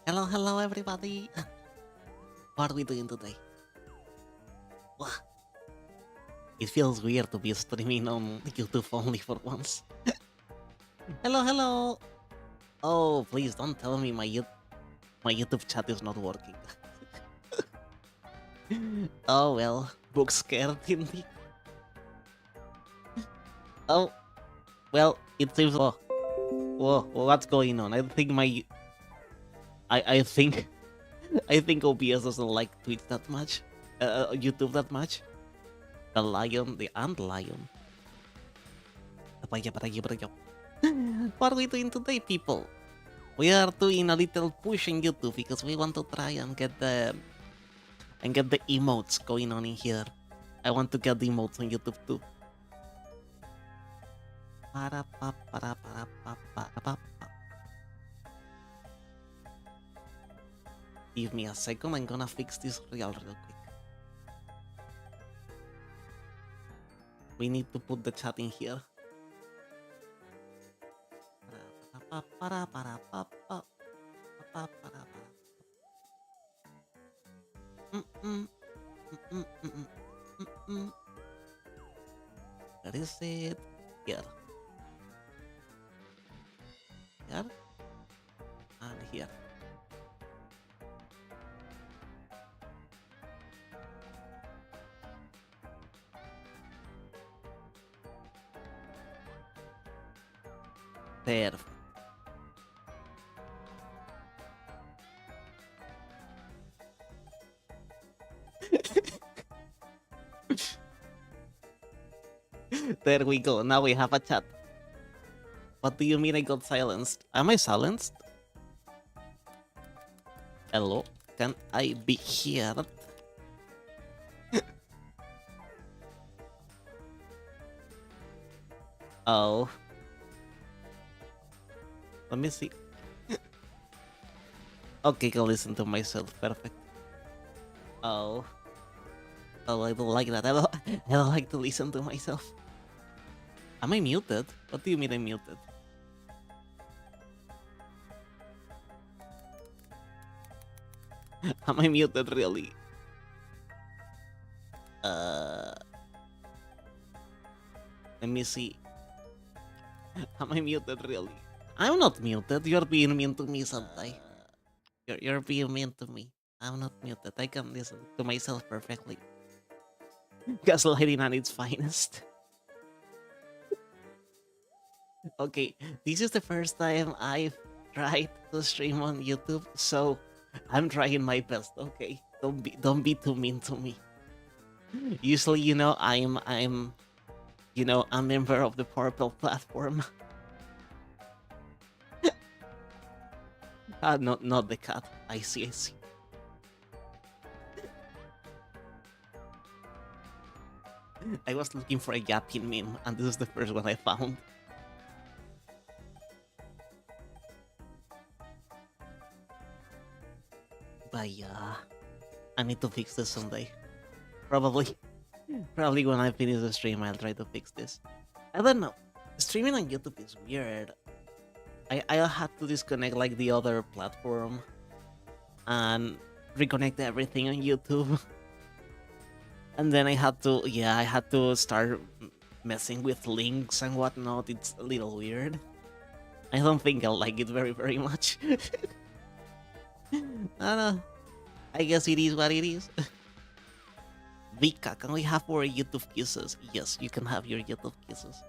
Hello, hello, everybody. What are we doing today? Wah, it feels weird to be streaming on YouTube only for once. Hello, hello. Oh, please don't tell me my YouTube chat is not working. Oh well, book scared indeed. Oh well, it seems. Whoa, what's going on? I think I think I think OBS doesn't like Twitch that much, YouTube that much. The lion, the ant lion. What are we doing today, people? We are doing a little push in YouTube because we want to try and get the emotes going on in here. I want to get the emotes on YouTube too. Give me a second, I'm gonna fix this real quick. We need to put the chat in here. Where is it? Here. Here. And here. Perfect. There we go. Now we have a chat. What do you mean I got silenced? Am I silenced? Hello? Can I be heard? Oh. Let me see. Okay, I can listen to myself. Perfect. Oh. Oh, I don't like that. I don't like to listen to myself. Am I muted? What do you mean I'm muted? Am I muted really? Let me see. Am I muted really? I'm not muted. You're being mean to me, Santai. You're being mean to me. I'm not muted. I can listen to myself perfectly. Gaslighting at its finest. Okay, this is the first time I've tried to stream on YouTube, so I'm trying my best. Okay, don't be too mean to me. Usually, I'm a member of the purple platform. Not the cat. I see. I was looking for a yapping meme, and this is the first one I found. But yeah, I need to fix this someday. Probably when I finish the stream, I'll try to fix this. I don't know. Streaming on YouTube is weird. I had to disconnect like the other platform and reconnect everything on YouTube. And then I had to start messing with links and whatnot. It's a little weird. I don't think I'll like it very, very much. I don't know. I guess it is what it is. Vika, can we have more YouTube kisses? Yes, you can have your YouTube kisses.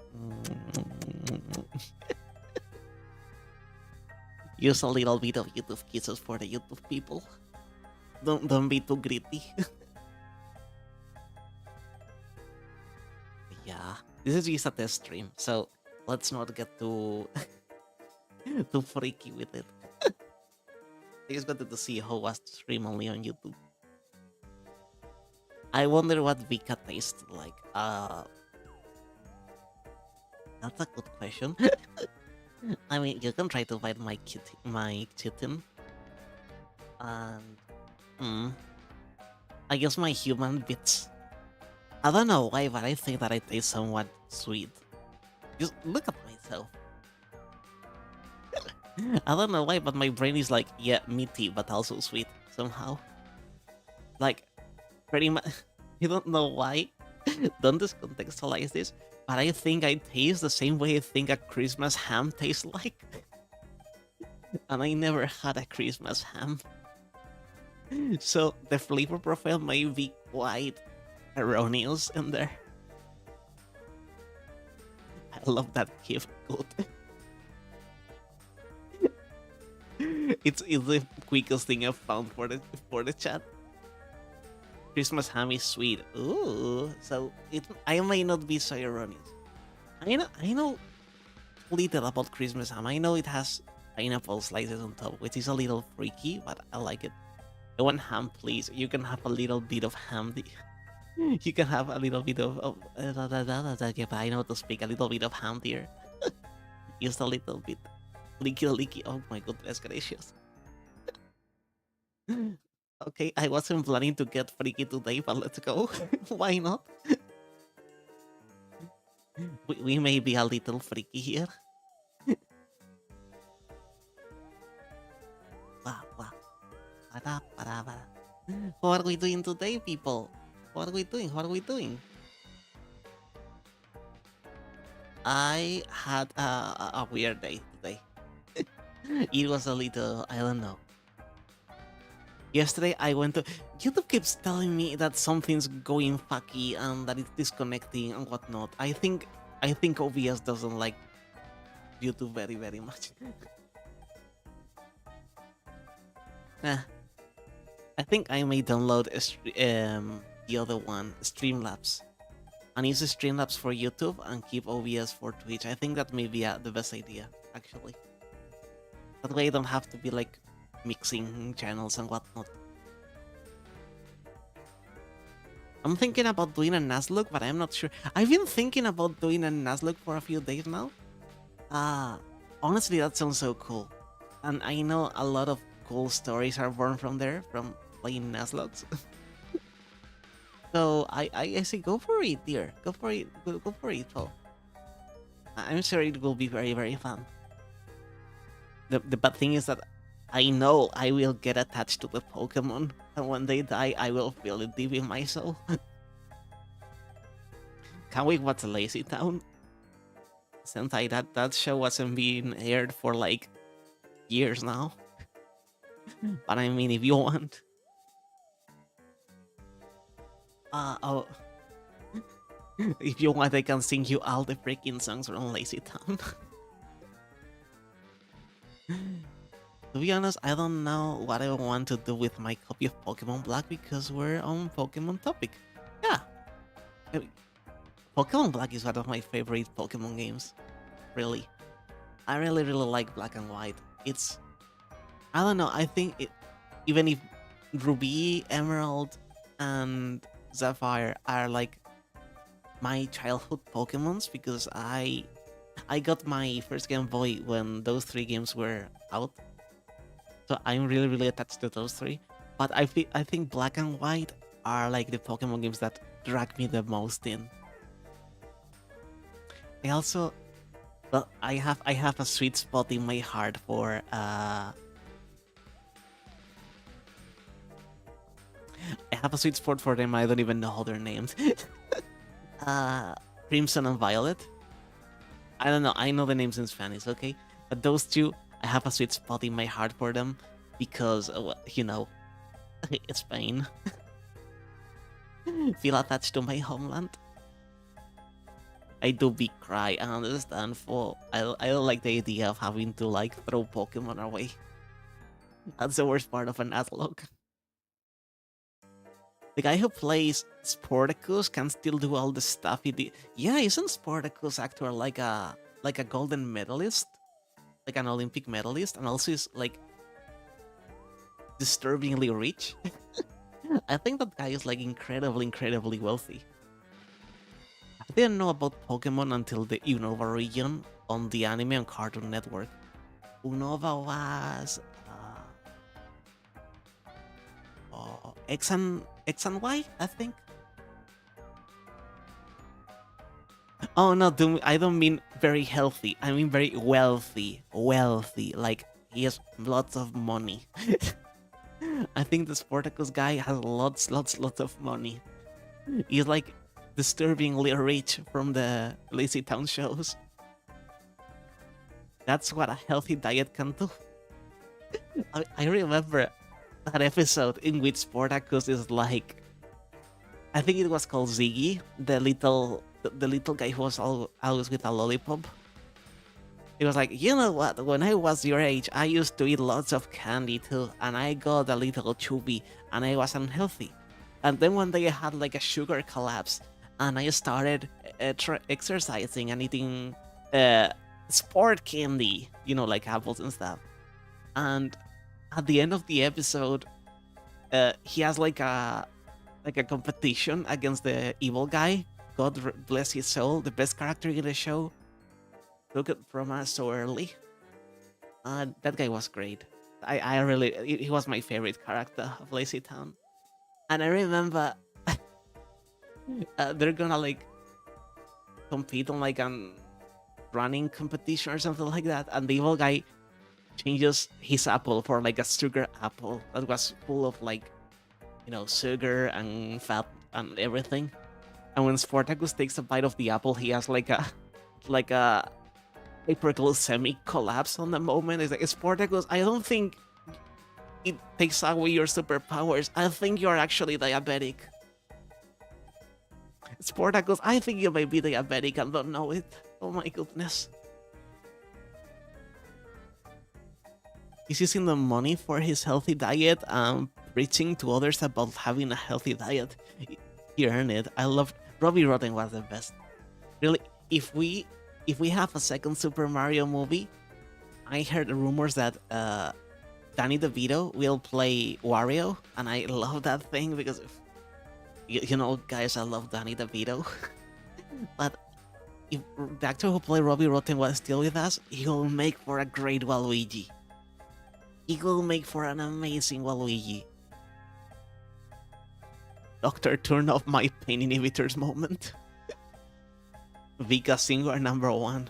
Use a little bit of YouTube kisses for the YouTube people. Don't be too greedy. Yeah, this is just a test stream, so let's not get too too freaky with it. I just wanted to see how was the stream only on YouTube. I wonder what Vika tastes like. That's a good question. I mean, you can try to find my kitten, and I guess my human bits. I don't know why, but I think that I taste somewhat sweet. Just look at myself. I don't know why, but my brain is like, yeah, meaty, but also sweet somehow. Like, pretty much. I don't know why. Don't discontextualize this, but I think I taste the same way I think a Christmas ham tastes like. And I never had a Christmas ham. So the flavor profile may be quite erroneous in there. I love that gift code. It's the quickest thing I've found for the chat. Christmas ham is sweet. Ooh, so I may not be so erroneous. I know little about Christmas ham. I know it has pineapple slices on top, which is a little freaky, but I like it. I want ham, please. You can have a little bit of ham. You can have a little bit yeah, but I know to speak a little bit of ham there. Just a little bit. Licky. Oh my goodness gracious. Okay, I wasn't planning to get freaky today, but let's go. Why not? We may be a little freaky here. Wow, wow. What are we doing today, people? What are we doing? What are we doing? I had a weird day today. It was a little, I don't know. Yesterday I went to YouTube keeps telling me that something's going fucky and that it's disconnecting and whatnot. I think OBS doesn't like YouTube very much. Nah, I think I may download the other one, Streamlabs, and use Streamlabs for YouTube and keep OBS for Twitch. I think that may be the best idea, actually. That way I don't have to be like mixing channels and whatnot. I'm thinking about doing a Nuzlocke, but I'm not sure. I've been thinking about doing a Nuzlocke for a few days now. Honestly, that sounds so cool. And I know a lot of cool stories are born from there, from playing Nuzlocks. So I say go for it, dear. Go for it. Go for it, Paul. I'm sure it will be very fun. The bad thing is that I know I will get attached to the Pokemon, and when they die, I will feel it deep in my soul. Can we watch Lazy Town? Sentai, that show wasn't being aired for like years now. But I mean, if you want. Oh. If you want, I can sing you all the freaking songs from Lazy Town. To be honest, I don't know what I want to do with my copy of Pokemon Black because we're on Pokemon topic. Yeah. I mean, Pokemon Black is one of my favorite Pokemon games. Really. I really like Black and White. I don't know, I think even if Ruby, Emerald, and Sapphire are like my childhood Pokemons because I got my first Game Boy when those three games were out. So I'm really attached to those three. But I think Black and White are like the Pokemon games that drag me the most in. I also, well, I have a sweet spot in my heart for I have a sweet spot for them. I don't even know how they're named. Crimson and Violet. I don't know. I know the names in Spanish, okay? But those two, I have a sweet spot in my heart for them because, you know, Spain. Feel attached to my homeland. I do big cry. I understand. I don't like the idea of having to like throw Pokemon away. That's the worst part of an Nuzlocke. The guy who plays Sportacus can still do all the stuff he did. Yeah, isn't Sportacus actor like a golden medalist, like an Olympic medalist, and also is like disturbingly rich? I think that guy is like incredibly wealthy. I didn't know about Pokemon until the Unova region on the anime and Cartoon Network. Unova was X and Y, I think. Oh no, I don't mean very healthy. I mean very wealthy. Wealthy. Like he has lots of money. I think the Sportacus guy has lots of money. He's like disturbingly rich from the Lazy Town shows. That's what a healthy diet can do. I remember that episode in which Sportacus is like, I think it was called Ziggy, the little guy who was always with a lollipop. He was like, you know what? When I was your age, I used to eat lots of candy too, and I got a little chubby, and I was unhealthy. And then one day I had like a sugar collapse, and I started exercising and eating uh, sport candy, like apples and stuff. And at the end of the episode, he has like a competition against the evil guy. God bless his soul, the best character in the show. Took it from us so early. That guy was great. I really, he was my favorite character of Lazy Town. And I remember they're gonna like compete on like an running competition or something like that, and the evil guy changes his apple for like a sugar apple that was full of like sugar and fat and everything. And when Spartacus takes a bite of the apple, he has like a hyperglycemic collapse on the moment. It's like, Spartacus, I don't think it takes away your superpowers. I think you're actually diabetic. Spartacus, I think you may be diabetic and don't know it. Oh my goodness. He's using the money for his healthy diet and preaching to others about having a healthy diet. He earned it. I love Robbie Rotten was the best. Really, if we have a second Super Mario movie, I heard rumors that Danny DeVito will play Wario, and I love that thing because guys, I love Danny DeVito. But if the actor who played Robbie Rotten was still with us, he will make for a great Waluigi. He will make for an amazing Waluigi. Doctor, turn off my pain inhibitors moment. Vika Singer number 1.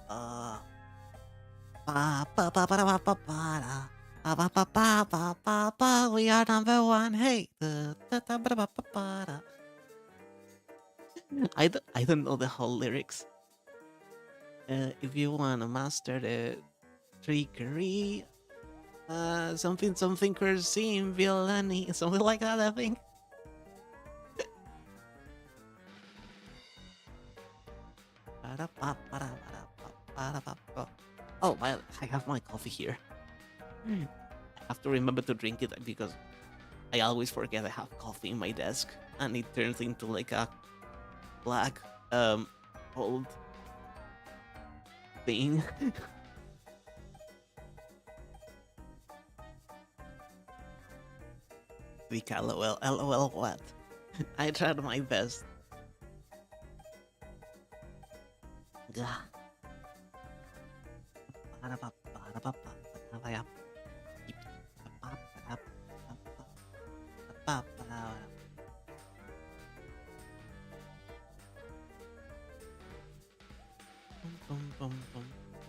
Pa pa pa pa pa pa pa pa pa pa pa pa pa. We are number 1. Hey. I don't know the whole lyrics. If you wanna master the trickery, something cursing villainy, something like that, I think. Oh, well, I have my coffee here. I have to remember to drink it because I always forget I have coffee in my desk, and it turns into like a black old thing. Vika, lol, what? I tried my best.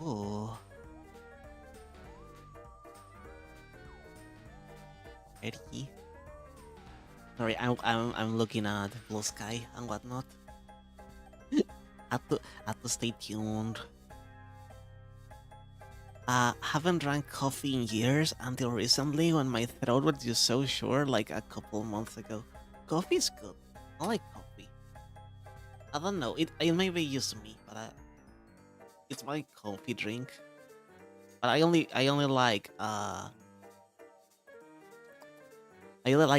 Oh, Eddie. Sorry, I'm looking at Bluesky and whatnot. Have to stay tuned. Haven't drank coffee in years until recently when my throat was just so sore, like a couple months ago. Coffee's good. I like coffee. I don't know, it may be just me, but it's my coffee drink. But I only like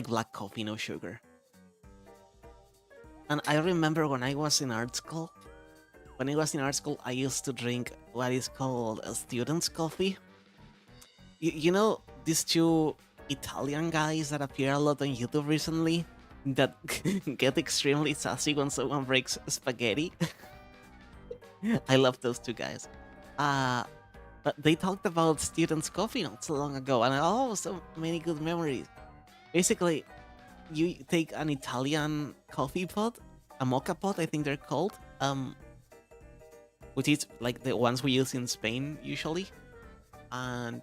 black coffee, no sugar. And I remember when I was in art school, I used to drink what is called a student's coffee. You know these two Italian guys that appear a lot on YouTube recently that get extremely sassy when someone breaks spaghetti? I love those two guys. But they talked about students' coffee not so long ago, and so many good memories. Basically, you take an Italian coffee pot a mocha pot, I think they're called, which is like the ones we use in Spain usually, and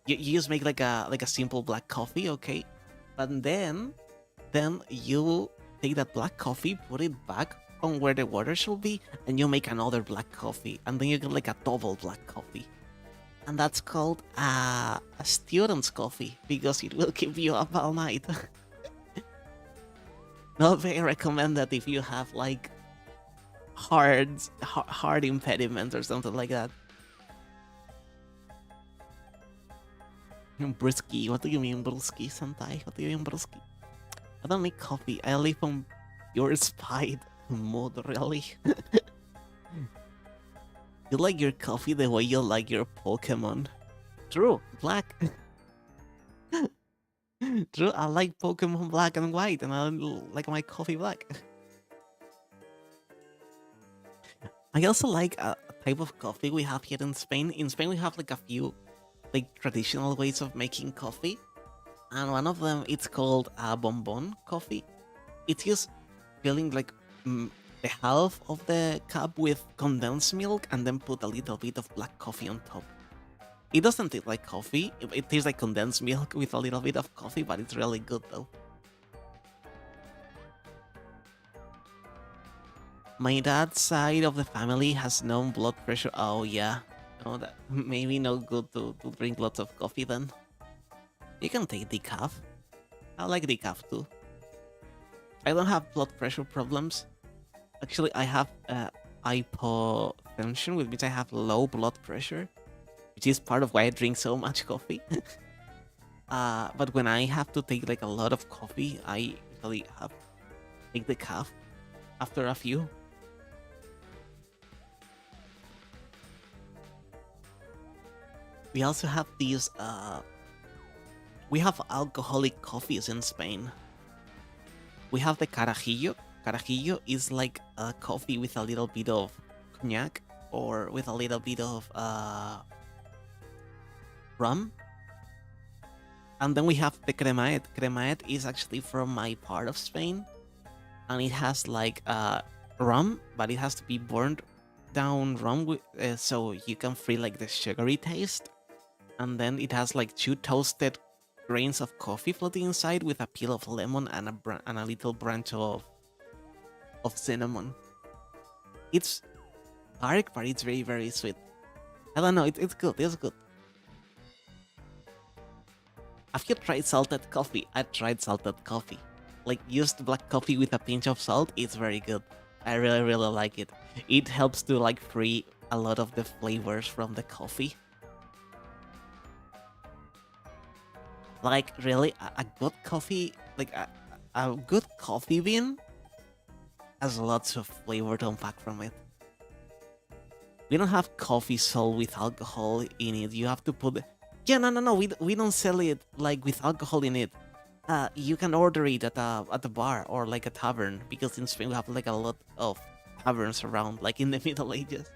you just make like a simple black coffee, okay, but then you take that black coffee, put it back on where the water should be, and you make another black coffee, and then you get like a double black coffee, and that's called a student's coffee because it will keep you up all night. Not very recommended if you have like hard impediments or something like that. Brisky, what do you mean Bluesky, Sentai? What do you mean Bluesky? I don't make coffee, I live on your spite mood, really. You like your coffee the way you like your Pokemon. True, black. True, I like Pokemon black and white, and I like my coffee black. I also like a type of coffee we have here in Spain. In Spain, we have like a few like traditional ways of making coffee, and one of them it's called a bonbon coffee. It's just filling like the half of the cup with condensed milk and then put a little bit of black coffee on top. It doesn't taste like coffee. It tastes like condensed milk with a little bit of coffee, but it's really good though. My dad's side of the family has no blood pressure. Oh yeah, no, that maybe not good to drink lots of coffee then. You can take decaf. I like decaf too. I don't have blood pressure problems. Actually, I have hypotension, which means I have low blood pressure, which is part of why I drink so much coffee. But when I have to take like a lot of coffee, I usually have take the calf after a few. We also have these we have alcoholic coffees in Spain. We have the carajillo. Carajillo is like a coffee with a little bit of cognac or with a little bit of rum. And then we have the cremaet. Cremaet is actually from my part of Spain, and it has like rum, but it has to be burned down rum so you can feel like the sugary taste. And then it has like 2 toasted grains of coffee floating inside with a peel of lemon and a little branch of cinnamon. It's dark, but it's very, very sweet. I don't know, it's good, it's good. Have you tried salted coffee? I tried salted coffee. Like used black coffee with a pinch of salt, it's very good. I really, really like it. It helps to like free a lot of the flavors from the coffee. Like really, a good coffee, like a good coffee bean has lots of flavor to unpack from it. We don't have coffee sold with alcohol in it. You have to put... Yeah, no. We don't sell it like with alcohol in it. You can order it at a bar or like a tavern, because in Spain we have like a lot of taverns around, like in the Middle Ages.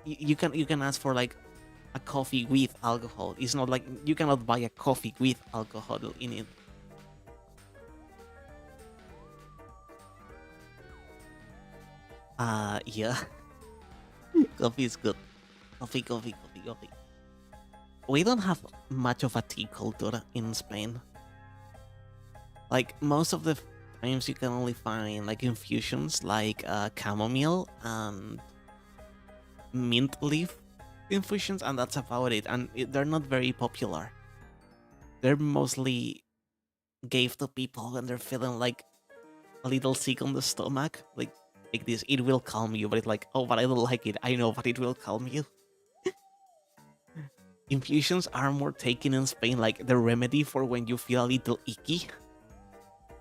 You can ask for like a coffee with alcohol. It's not like you cannot buy a coffee with alcohol in it. Yeah. Coffee is good. Coffee. We don't have much of a tea culture in Spain. Like most of the times you can only find like infusions like chamomile and mint leaf infusions, and that's about it. And they're not very popular. They're mostly gave to people when they're feeling like a little sick on the stomach. Like this, it will calm you, but it's like, oh, but I don't like it. I know, but it will calm you. Infusions are more taken in Spain like the remedy for when you feel a little icky,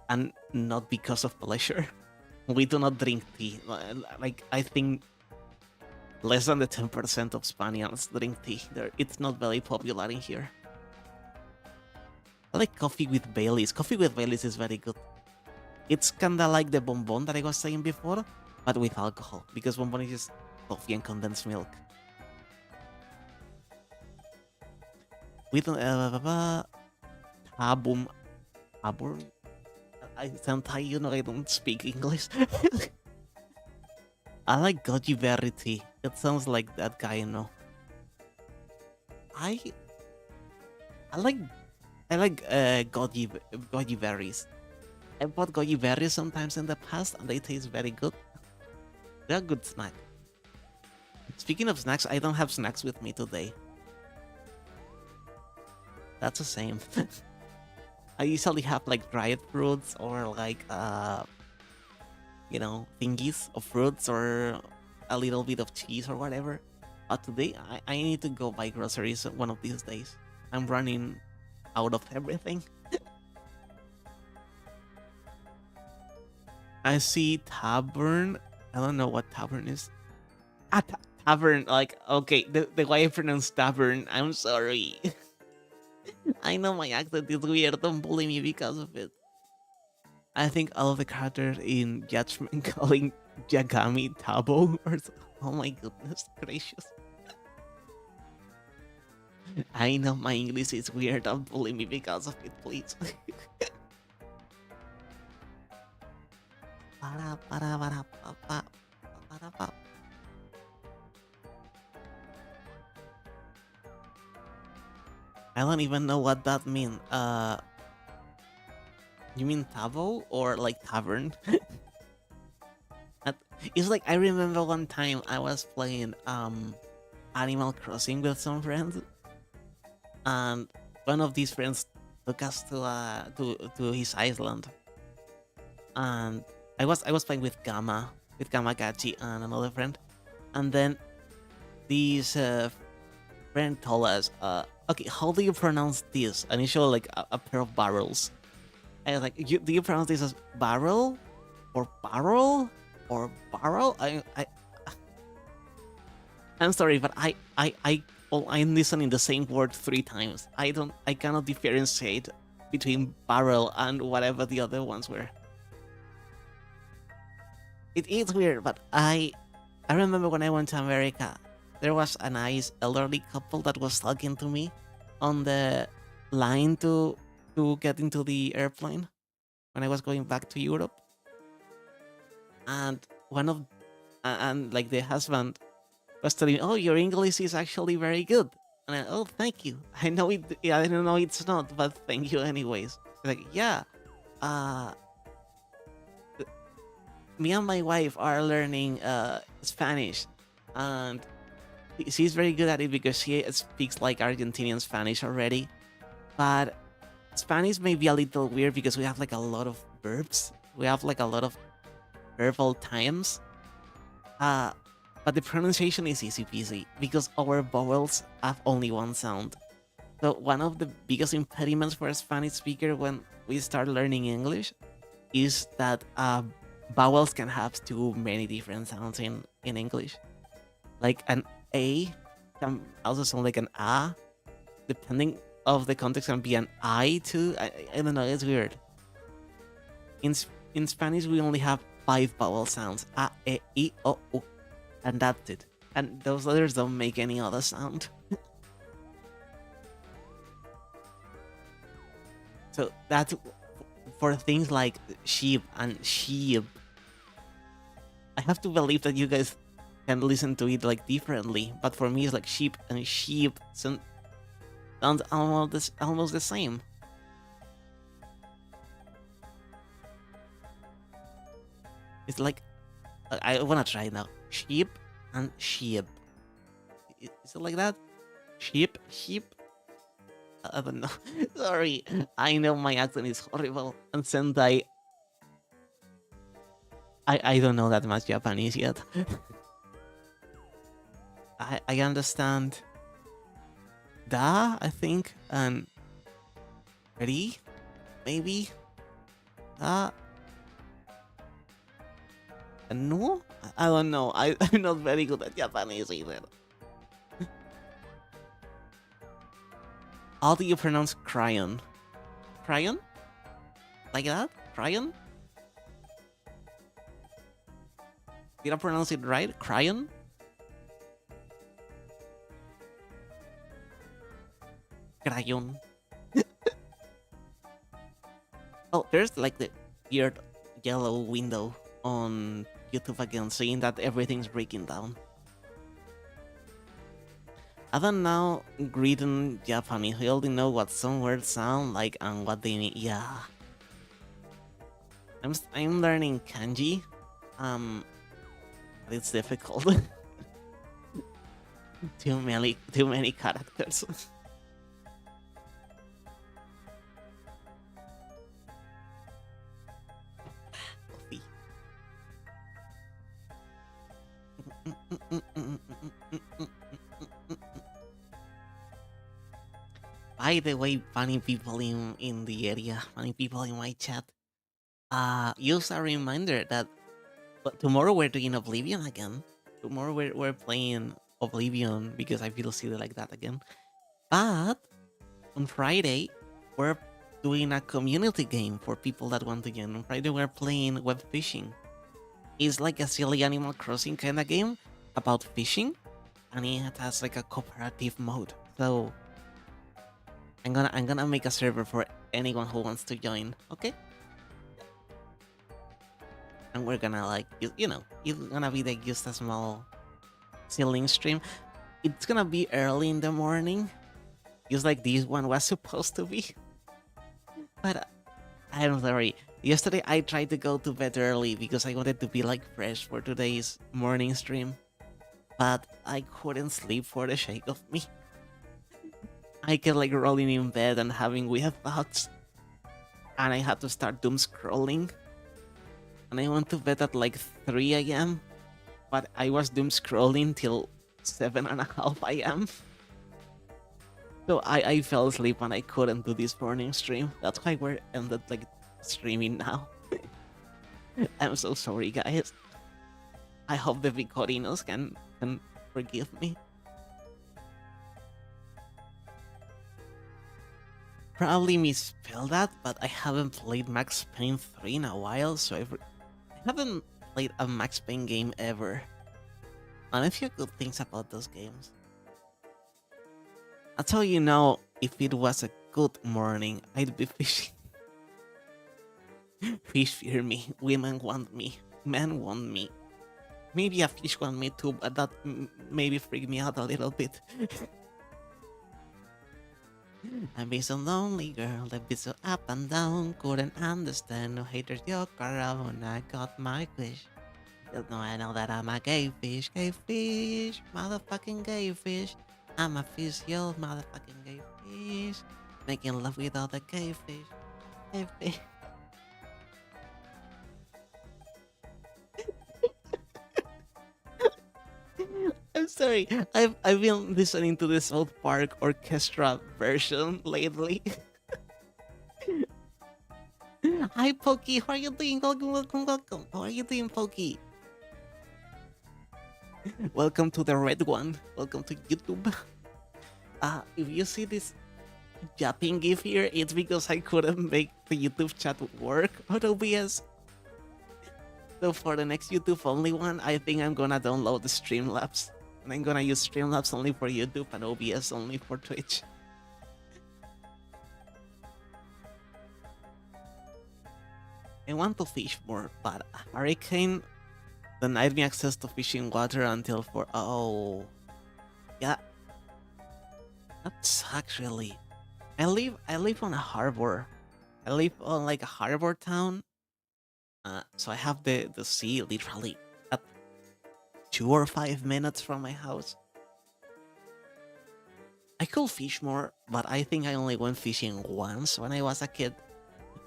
and not because of pleasure. We do not drink tea. Like, I think less than the 10% of Spaniards drink tea. It's not very popular in here. I like coffee with Baileys. Coffee with Baileys is very good. It's kinda like the bonbon that I was saying before, but with alcohol, because bonbon is just coffee and condensed milk. With tabum, Sometimes I don't speak English. I like goji berry tea. It sounds like that guy, I I like goji berries. I bought goji berries sometimes in the past, and they taste very good. They're a good snack. Speaking of snacks, I don't have snacks with me today. That's the same. I usually have like dried fruits or like thingies of fruits or a little bit of cheese or whatever. But today I need to go buy groceries one of these days. I'm running out of everything. I see tavern. I don't know what tavern is. Tavern. Like, okay, the way I pronounce tavern. I'm sorry. I know my accent is weird. Don't bully me because of it. I think all of the characters in Judgment calling Yagami Tabo or oh my goodness gracious. I know my English is weird. Don't bully me because of it, please. I don't even know what that means. You mean tavo or like tavern? It's like I remember one time I was playing Animal Crossing with some friends, and one of these friends took us to his island, and I was playing with Gamma Gachi and another friend, and then this friend told us, okay, how do you pronounce this? And he showed like a pair of barrels. I was like, do you pronounce this as barrel or barrel or barrel? I'm sorry, but I'm listening the same word 3 times. I cannot differentiate between barrel and whatever the other ones were. It is weird, but I remember when I went to America, there was a nice elderly couple that was talking to me on the line to get into the airplane when I was going back to Europe, and one of and like the husband was telling me, "Oh, your English is actually very good." And oh, thank you. I know it. Yeah, I don't know it's not, but thank you anyways. Like, yeah, uh, me and my wife are learning Spanish, and she's very good at it because she speaks like Argentinian Spanish already. But Spanish may be a little weird because we have like a lot of verbs. We have like a lot of verbal times. Uh, but the pronunciation is easy peasy because our vowels have only one sound. So one of the biggest impediments for a Spanish speaker when we start learning English is that vowels can have too many different sounds in English. Like an A can also sound like an A, depending of the context, can be an I too. I don't know, it's weird. In Spanish, we only have 5 vowel sounds: A, E, I, O, U, and that's it. And those others don't make any other sound. So that's for things like sheep and sheep. I have to believe that you guys can listen to it like differently, but for me, it's like sheep and sheep sounds almost the same. It's like I wanna try it now. Sheep and sheep. Is it like that? Sheep, sheep. I don't know. Sorry, I know my accent is horrible, and Sentai. I don't know that much Japanese yet. I understand da, I think, and ready, maybe da, and no. I don't know. I'm not very good at Japanese either. How do you pronounce crayon? Crayon? Like that? Crayon? Did I pronounce it right? Crayon? Crayon. Oh, there's like weird yellow window on YouTube again, saying that everything's breaking down. I don't know written Japanese. I only know what some words sound like and what they mean. Yeah, I'm learning kanji. Um, but it's difficult. Too many characters. By the way, funny people in the area, funny people in my chat. Use a reminder that tomorrow we're doing Oblivion again. Tomorrow we're playing Oblivion because I feel silly like that again. But on Friday, we're doing a community game for people that want to join. On Friday, we're playing web fishing. It's like a silly Animal Crossing kind of game about fishing, and it has like a cooperative mode. So I'm gonna make a server for anyone who wants to join. Okay, and we're gonna like it's gonna be like just a small ceiling stream. It's gonna be early in the morning, just like this one was supposed to be. But I'm sorry. Yesterday I tried to go to bed early because I wanted to be like fresh for today's morning stream. But I couldn't sleep for the shake of me. I kept like rolling in bed and having weird thoughts. And I had to start doom scrolling. And I went to bed at like 3 a.m. But I was doom scrolling till 7:30 a.m. So I fell asleep and I couldn't do this morning stream. That's why we're ended like streaming now. I'm so sorry, guys. I hope the Vicorinos can forgive me. Probably misspelled that, but I haven't played Max Payne 3 in a while, so I haven't played a Max Payne game ever. And I feel good things about those games. That's how you know if it was a good morning, I'd be fishing. Fish fear me, women want me, men want me. Maybe a fish want me too, but that maybe freaked me out a little bit. I'm be so lonely, girl, I've been so up and down, couldn't understand, no haters joke around when I got my wish. Don't know I know that I'm a gay fish, motherfucking gay fish. I'm a fish, yo, motherfucking gay fish. Making love with all the gay fish, gay fish. I'm sorry. I've been listening to the South Park orchestra version lately. Hi Pokey, how are you doing? Welcome. How are you doing, Pokey? Welcome to the red one. Welcome to YouTube. If you see this yapping gif here, it's because I couldn't make the YouTube chat work on OBS. So for the next YouTube only one, I think I'm gonna download the Streamlabs. And I'm gonna use Streamlabs only for YouTube and OBS only for Twitch. I want to fish more, but a hurricane denied me access to fishing water until for yeah. That sucks really. I live on a harbor. I live on like a harbor town. So I have the sea literally at 2 or 5 minutes from my house. I could fish more, but I think I only went fishing once when I was a kid.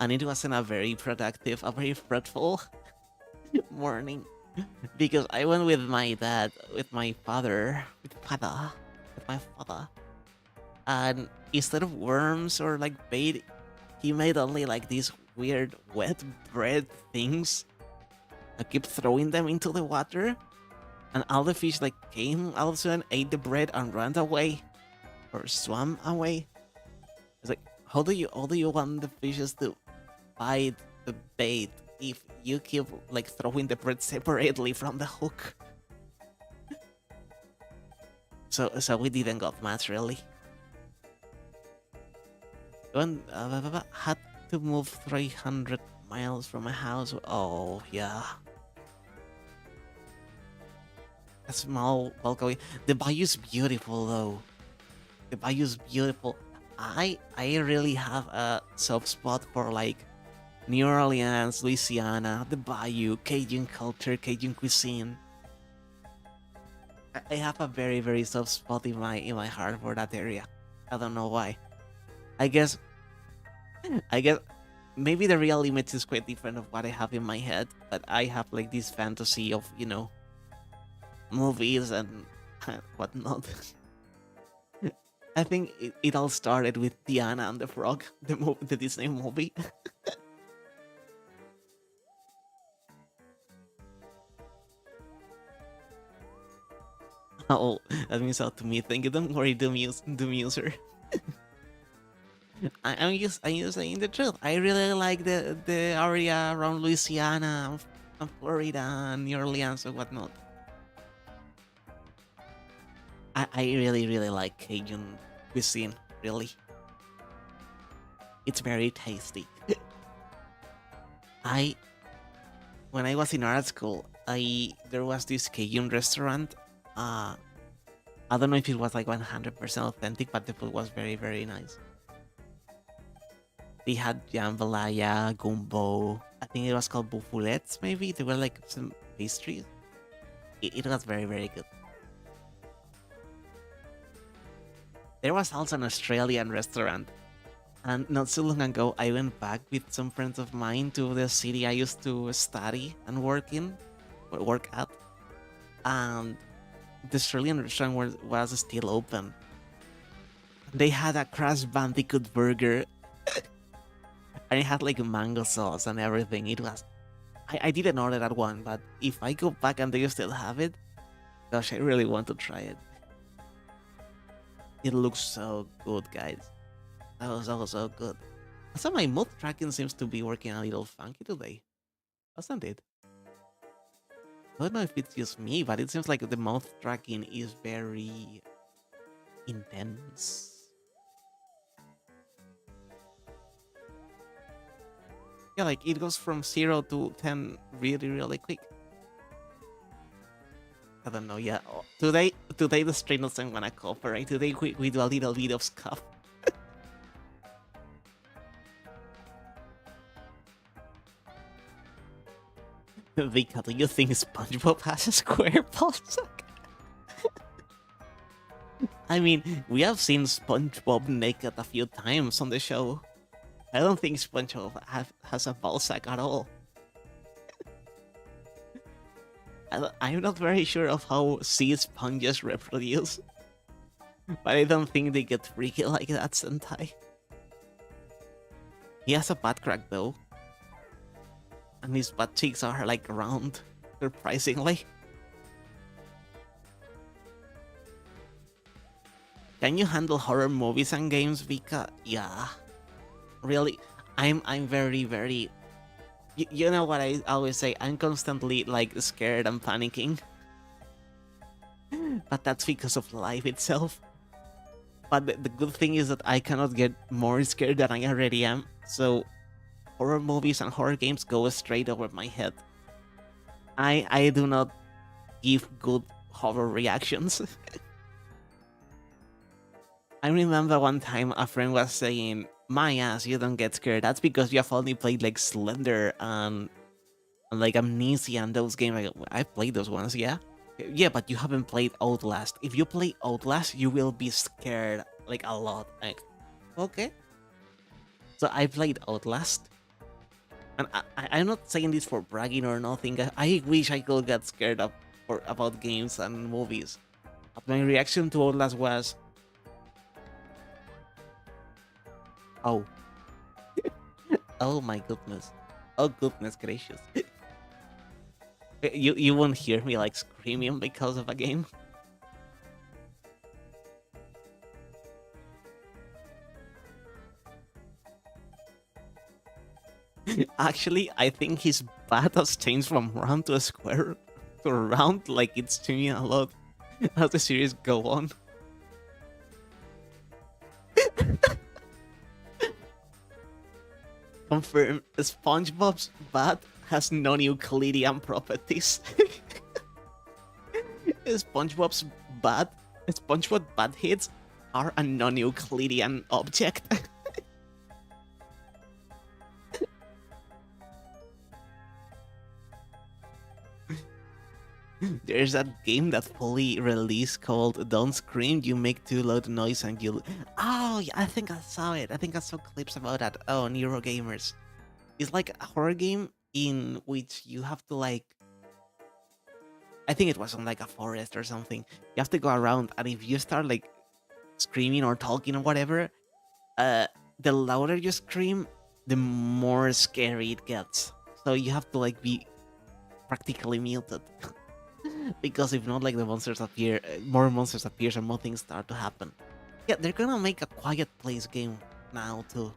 And it wasn't a very productive, a very fruitful morning. Because I went with my dad, with my father, with my father. And instead of worms or like bait, he made only like these weird wet bread things. I kept throwing them into the water. And all the fish like came all of a sudden, ate the bread and ran away. Or swam away. It's like, how do you want the fishes to bite the bait if you keep like throwing the bread separately from the hook? So we didn't got much really. Had to move 300 miles from my house. Oh yeah, a small balcony. The bayou's beautiful though. The bayou's beautiful. I really have a soft spot for like New Orleans, Louisiana, the bayou, Cajun culture, Cajun cuisine. I have a very soft spot in my heart for that area. I don't know why. I guess I guess maybe the real image is quite different of what I have in my head, but I have like this fantasy of, movies and whatnot. I think it all started with Diana and the Frog, the Disney movie. Oh, that means out to me. Thank you. Don't worry, the muser. I'm just saying the truth. I really like the area around Louisiana, and Florida, and New Orleans, and whatnot. I really like Cajun cuisine. Really, it's very tasty. I When I was in art school, I there was this Cajun restaurant. Uh, I don't know if it was like 100% authentic, but the food was very nice. They had jambalaya, gumbo. I think it was called bouffulets. Maybe they were like some pastries. It was very good. There was also an Australian restaurant, and not so long ago, I went back with some friends of mine to the city I used to study and work at, and the Australian restaurant was still open. They had a Crash Bandicoot burger, and it had like mango sauce and everything. I didn't order that one, but if I go back and they still have it, gosh, I really want to try it. It looks so good, guys. That was so good. Also, my mood tracking seems to be working a little funky today, doesn't it? I don't know if it's just me, but it seems like the mouth tracking is very intense. Yeah, like it goes from 0 to 10 really quick. I don't know, yeah. Today the stream doesn't wanna cooperate. Today we do a little bit of scuff. Vika, do you think SpongeBob has a square ballsack? I mean, we have seen SpongeBob naked a few times on the show. I don't think SpongeBob has a ballsack at all. I'm not very sure of how sea sponges reproduce, but I don't think they get freaky like that, Sentai. He has a butt crack though, and his butt cheeks are like round, surprisingly. Can you handle horror movies and games, Vika? Yeah, really. I'm very. You know what I always say? I'm constantly like scared and panicking, but that's because of life itself. But the good thing is that I cannot get more scared than I already am. So horror movies and horror games go straight over my head. I do not give good horror reactions. I remember one time a friend was saying, "My ass, you don't get scared. That's because you have only played like Slender and like Amnesia and those games." I played those ones, yeah. Yeah, but you haven't played Outlast. If you play Outlast, you will be scared like a lot. Like, okay. So I played Outlast, and I'm not saying this for bragging or nothing. I wish I could get scared about games and movies. But my reaction to Outlast was, oh, oh my goodness, oh goodness gracious. You won't hear me like screaming because of a game. Actually, I think his bat has changed from round to a square to round, like it's changing a lot as the series go on. confirm SpongeBob's bat has non-Euclidean properties. SpongeBob's bat, SpongeBob bat hits are a non-Euclidean object. There's a game that fully released called Don't Scream, You Make Too Loud Noise and You... Oh, yeah, I think I saw it. I think I saw clips about that. Oh, on Eurogamers. It's like a horror game in which you have to like... I think it was on like a forest or something. You have to go around, and if you start like screaming or talking or whatever, the louder you scream, the more scary it gets. So you have to like be practically muted. Because if not, like the monsters appear, more monsters appear, and more things start to happen. Yeah, they're gonna make a Quiet Place game now too.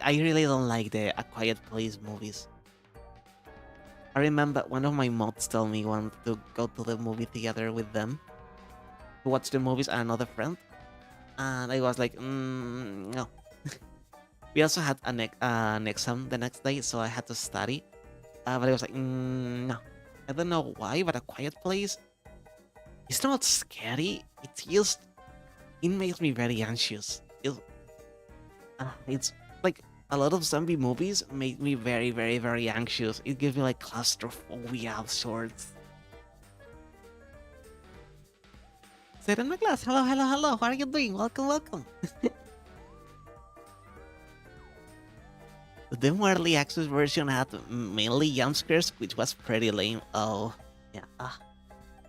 I really don't like the A Quiet Place movies. I remember one of my mods told me once to go to the movie theater with them to watch the movies and another friend, and I was like, no. We also had an exam the next day, so I had to study. But I was like, no. I don't know why, but A Quiet Place, it's not scary. It's just, it makes me very anxious. It's like a lot of zombie movies make me very, very, very anxious. It gives me like claustrophobia of sorts. Sit in my class. Hello, hello, hello. How are you doing? Welcome, welcome. The demo early access version had mainly jump scares, which was pretty lame. Oh, yeah.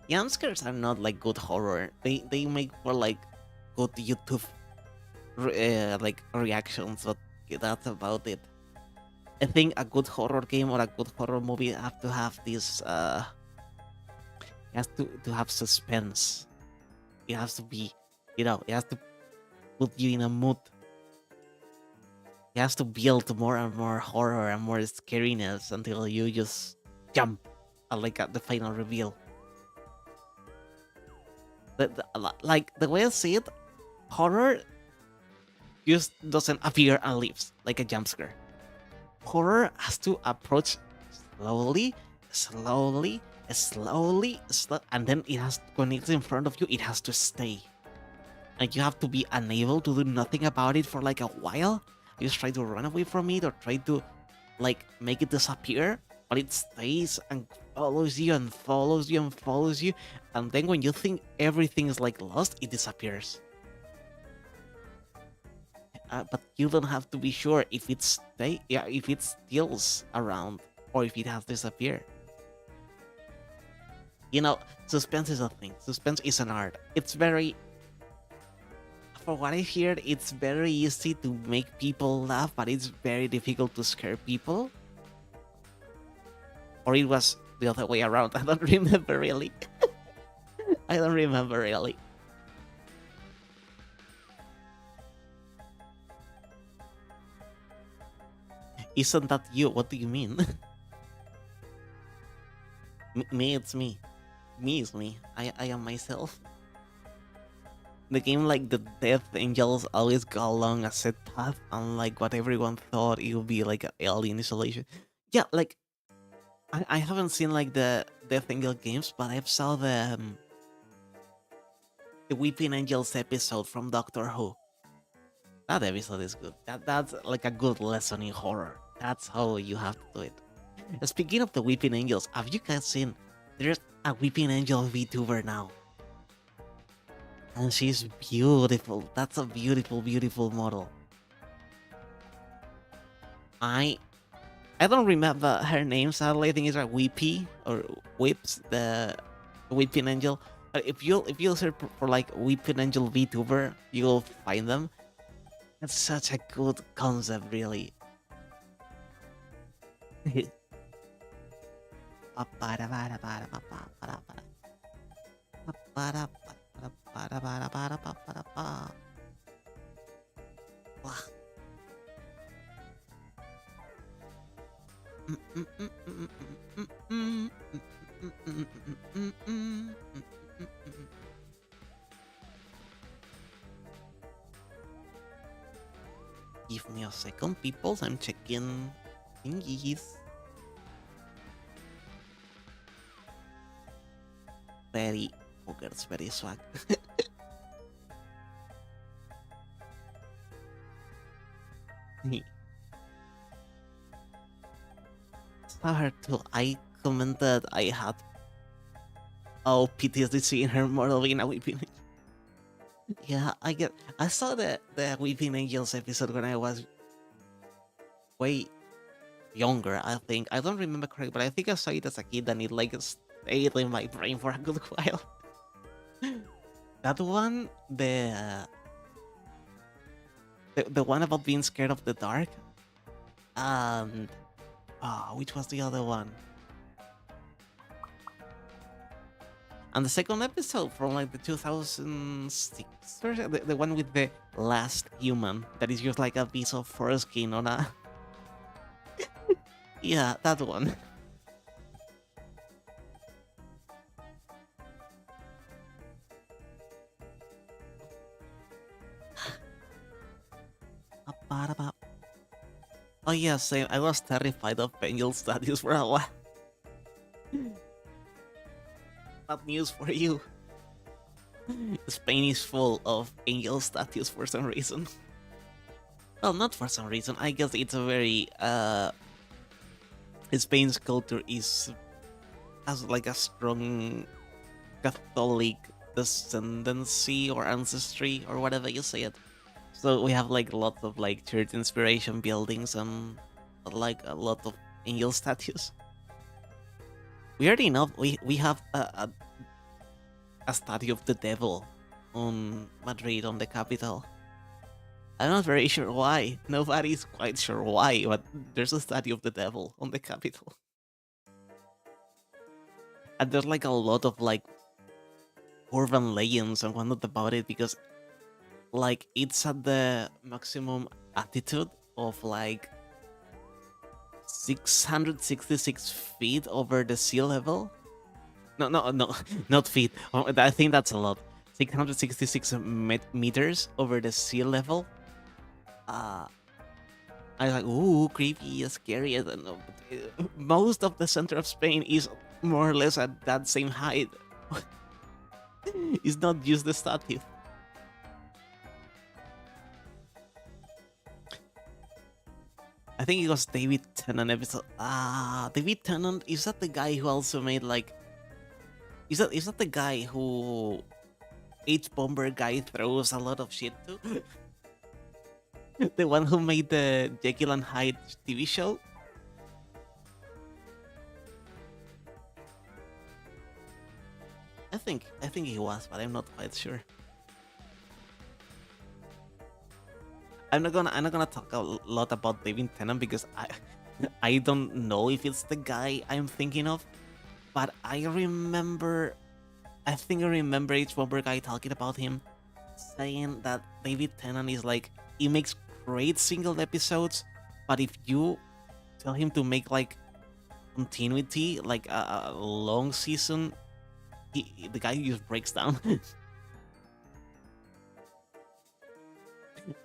Jump scares are not like good horror. They make for like good YouTube like reactions, but that's about it. I think a good horror game or a good horror movie have to have this it has to have suspense. It has to be, it has to put you in a mood. It has to build more and more horror and more scariness until you just jump at the final reveal. Like the way I see it, horror just doesn't appear and leaves like a jump scare. Horror has to approach slowly, and then it has, when it's in front of you, it has to stay. And you have to be unable to do nothing about it for like a while. You just try to run away from it or try to like make it disappear, but it stays and follows you and follows you and follows you. And then when you think everything is like lost, it disappears. But you don't have to be sure if if it stills around or if it has disappeared. Suspense is a thing. Suspense is an art. It's very, for what I heard, it's very easy to make people laugh, but it's very difficult to scare people. Or it was the other way around. I don't remember really. I don't remember really. Isn't that you? What do you mean? Me, it's me. Me is me. I am myself. The game, like the Death Angels, always go along a set path, unlike what everyone thought it would be like an alien isolation. Yeah, like I haven't seen like the Death Angel games, but I've saw the Weeping Angels episode from Doctor Who. That episode is good. That's like a good lesson in horror. That's how you have to do it. Speaking of the Weeping Angels, have you guys seen? There's a Weeping Angel VTuber now. And she's beautiful. That's a beautiful, beautiful model. I don't remember her name, sadly. I think it's a Weepy or Whips, the Weeping Angel. But if you search for like Weeping Angel VTuber, you'll find them. That's such a good concept, really. Give me a second, people. I'm checking thingies. Very poggers, very swag. Hard to. I commented I had PTSD seeing her model being a weeping. Yeah, I saw the Weeping Angels episode when I was way younger. I think I don't remember correctly, but I think I saw it as a kid and it like stayed in my brain for a good while. That one, the one about being scared of the dark, and which was the other one? And the second episode from like the 2006, or the one with the last human that is just like a piece of foreskin on a. Yeah, that one. Oh yeah, same. I was terrified of angel statues for a while. Bad news for you. Spain is full of angel statues for some reason. Well, not for some reason. I guess it's a very Spain's culture has like a strong Catholic descendancy or ancestry or whatever you say it. So we have like lots of like church inspiration buildings and like a lot of angel statues. We already know we have a statue of the devil on Madrid, on the capital. I'm not very sure why. Nobody's quite sure why, but there's a statue of the devil on the capital. And there's like a lot of like urban legends and whatnot about it because like it's at the maximum altitude of like 666 feet over the sea level. No, not feet. I think that's a lot. 666 meters over the sea level. I was like, ooh, creepy, scary. I don't know. But, most of the center of Spain is more or less at that same height. It's not just the statue. I think it was David Tennant episode. David Tennant, is that the guy who also made like? Is that the guy who H Bomber guy throws a lot of shit to? The one who made the Jekyll and Hyde TV show? I think he was, but I'm not quite sure. I'm not gonna talk a lot about David Tennant because I don't know if it's the guy I'm thinking of, but I think I remember H Bomber guy talking about him, saying that David Tennant is like he makes great single episodes, but if you tell him to make like continuity, like a long season, the guy just breaks down.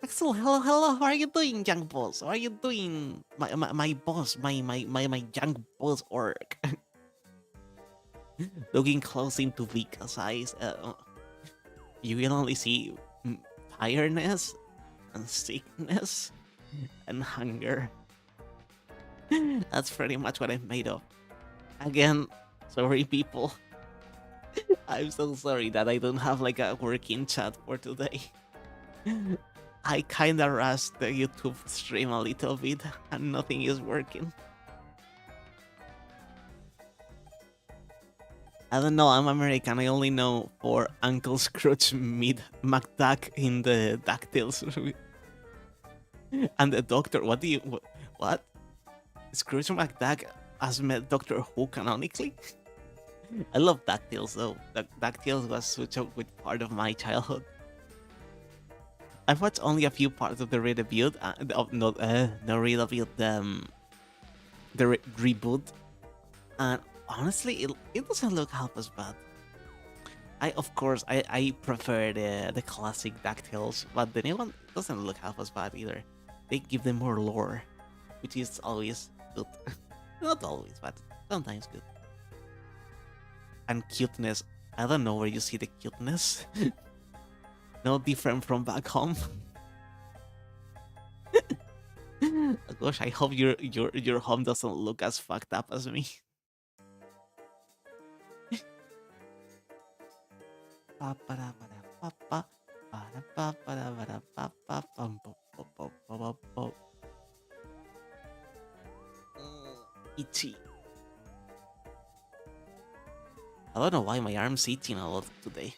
Axel, hello, how are you doing, young boss? How are you doing, my boss, my young boss orc? Looking close into Vika's eyes, you will only see tiredness and sickness and hunger. That's pretty much what I'm made of. Again, sorry people. I'm so sorry that I don't have like a working chat for today. I kinda rushed the YouTube stream a little bit and nothing is working. I don't know, I'm American. I only know for Uncle Scrooge meet McDuck in the DuckTales. And the doctor, what? Scrooge McDuck has met Doctor Who canonically? I love DuckTales though. DuckTales was such a good part of my childhood. I've watched only a few parts of the reboot, the reboot, and honestly, it doesn't look half as bad. I prefer the classic DuckTales, but the new one doesn't look half as bad either. they give them more lore, which is always good. Not always, but sometimes good. And cuteness. I don't know where you see the cuteness. No different from back home. Oh gosh, I hope your home doesn't look as fucked up as me. Itchy. I don't know why my arm's itching a lot today.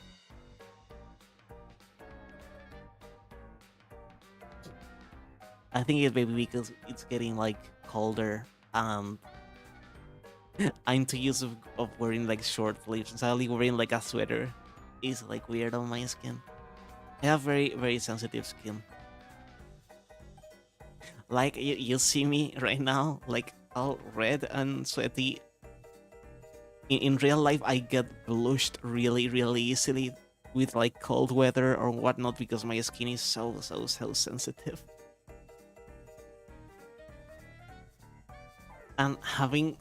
I think it may be because it's getting like colder and I'm too used of wearing like short sleeves. And suddenly wearing like a sweater is like weird on my skin. I have very, very sensitive skin. Like you see me right now, like all red and sweaty. In real life, I get blushed really, really easily with like cold weather or whatnot because my skin is so sensitive. And having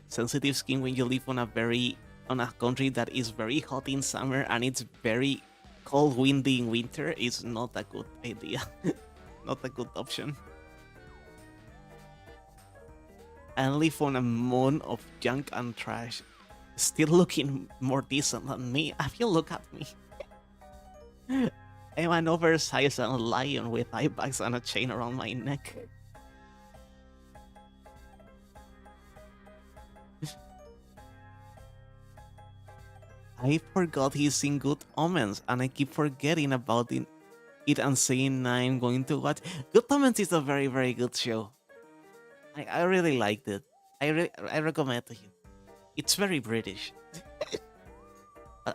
sensitive skin when you live on a country that is very hot in summer and it's very cold windy in winter is not a good idea. Not a good option. And live on a moon of junk and trash, still looking more decent than me. If you look at me, I'm an oversized lion with eye bags and a chain around my neck. I forgot he's in Good Omens, and I keep forgetting about it and saying I'm going to watch. Good Omens is a very, very good show. I really liked it. I recommend to you. It's very British.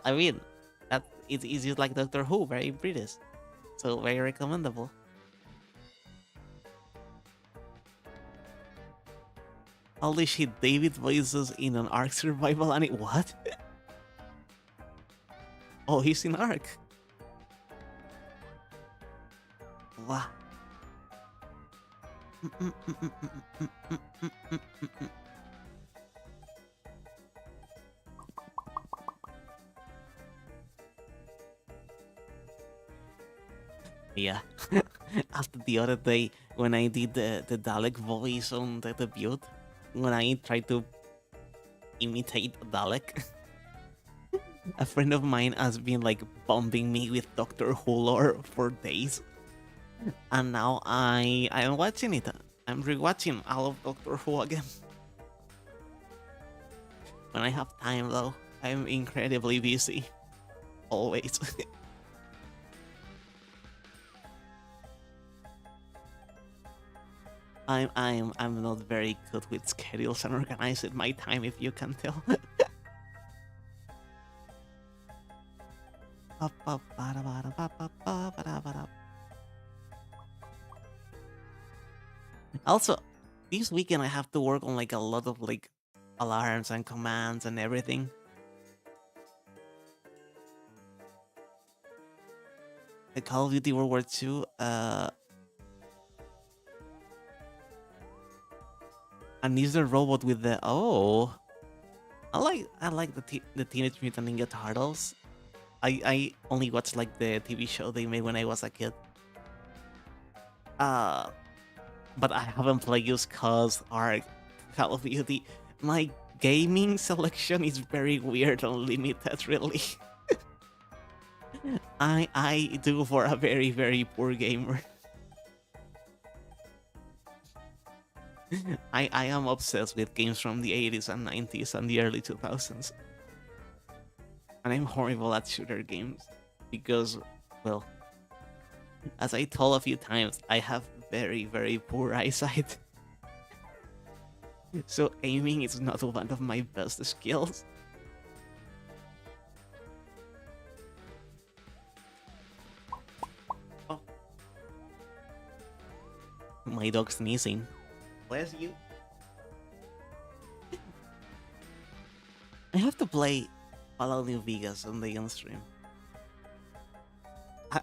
I mean, that it's just like Doctor Who, very British. So very recommendable. Holy shit, David voices in an Ark survival and what? Oh, he's in Ark. Wow. Yeah. After the other day when I did the Dalek voice on the debut, when I tried to imitate Dalek, a friend of mine has been like bombing me with Doctor Who lore for days. And now I am watching it. I'm rewatching all of Doctor Who again. When I have time though, I'm incredibly busy. Always. I'm not very good with schedules and organizing my time, if you can tell. Also, this weekend I have to work on like a lot of like alarms and commands and everything. The Call of Duty World War II, and is the robot with the I like the Teenage Mutant Ninja Turtles. I only watched like the TV show they made when I was a kid. But I haven't played just cause Ark Call of Duty. My gaming selection is very weird and limited, really. I do for a very, very poor gamer. I am obsessed with games from the 80s and 90s and the early 2000s. And I'm horrible at shooter games because, well, as I told a few times, I have very, very poor eyesight. So aiming is not one of my best skills. Oh. My dog's sneezing. Bless you. I have to play Fallout New Vegas on the on stream.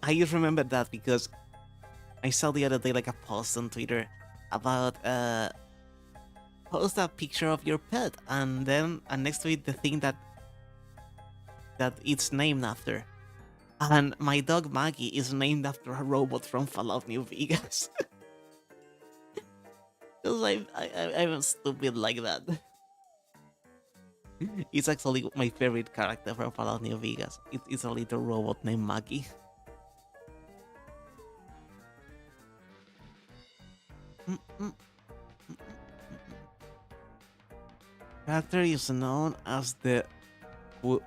I just remember that because I saw the other day like a post on Twitter about post a picture of your pet and then next to it the thing that it's named after. And my dog Maggie is named after a robot from Fallout New Vegas. Because I'm stupid like that. It's actually my favorite character from Fallout New Vegas. It's a little robot named Maggie. Mm, mm, mm, mm, mm. Character is known as the what?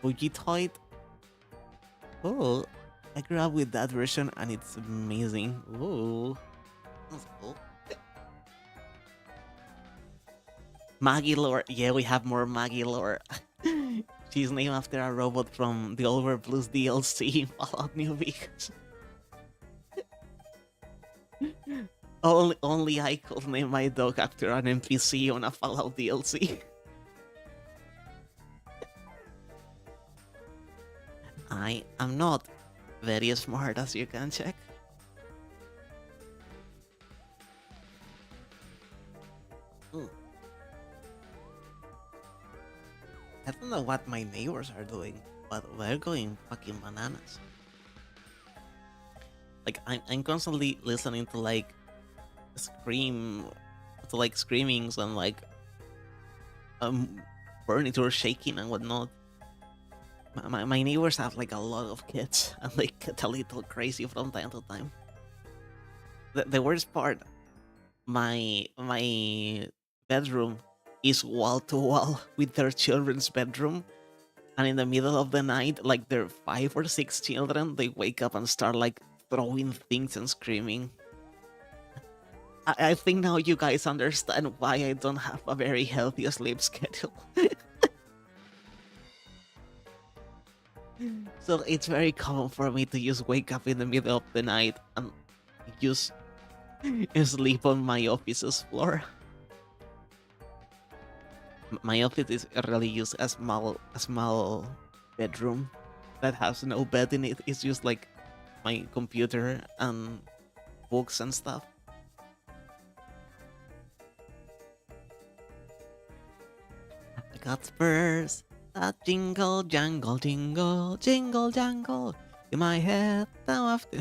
Fugitoid. Oh, I grew up with that version and it's amazing. Oh, that's cool. Maggie lore. Yeah, we have more Maggie lore. She's named after a robot from the Over Blues DLC in Fallout New Vegas. Only I could name my dog after an NPC on a Fallout DLC. I am not very smart, as you can check. Ooh. I don't know what my neighbors are doing, but they're going fucking bananas. Like I'm constantly listening to like screamings and like um furniture shaking and whatnot. My neighbors have like a lot of kids and they get a little crazy from time to time. The worst part, my bedroom is wall to wall with their children's bedroom, and in the middle of the night, like their 5 or 6 children, they wake up and start like throwing things and screaming. I think now you guys understand why I don't have a very healthy sleep schedule. So it's very common for me to just wake up in the middle of the night and just sleep on my office's floor. My office is really just a small bedroom that has no bed in it. It's just like my computer and books and stuff. I got spurs that jingle jangle jingle jingle jangle in my head now after.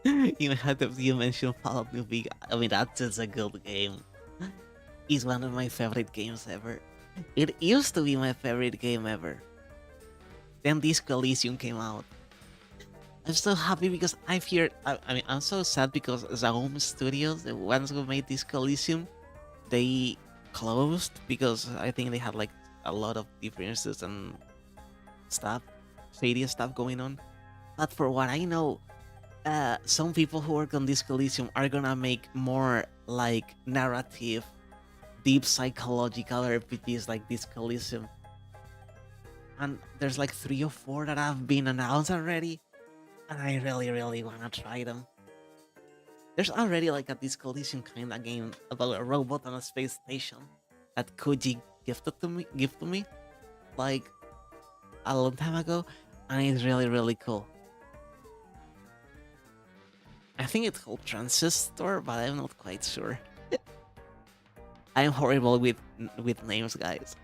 In my head, if you mentioned Fallout New Vegas, I mean that's just a good game. It's one of my favorite games ever. It used to be my favorite game ever. Then Disco Elysium came out. I'm so happy because I've heard. I mean, I'm so sad because Zaum Studios, the ones who made Disco Elysium, they closed because I think they had like a lot of differences and stuff, shady stuff going on. But for what I know, some people who work on Disco Elysium are gonna make more like narrative, deep psychological RPGs like Disco Elysium. And there's like 3 or 4 that have been announced already, and I really, really wanna try them. There's already like a Disco Elysium kind of game about a robot on a space station that Koji gifted to me like a long time ago, and it's really, really cool. I think it's called Transistor, but I'm not quite sure. I'm horrible with names, guys.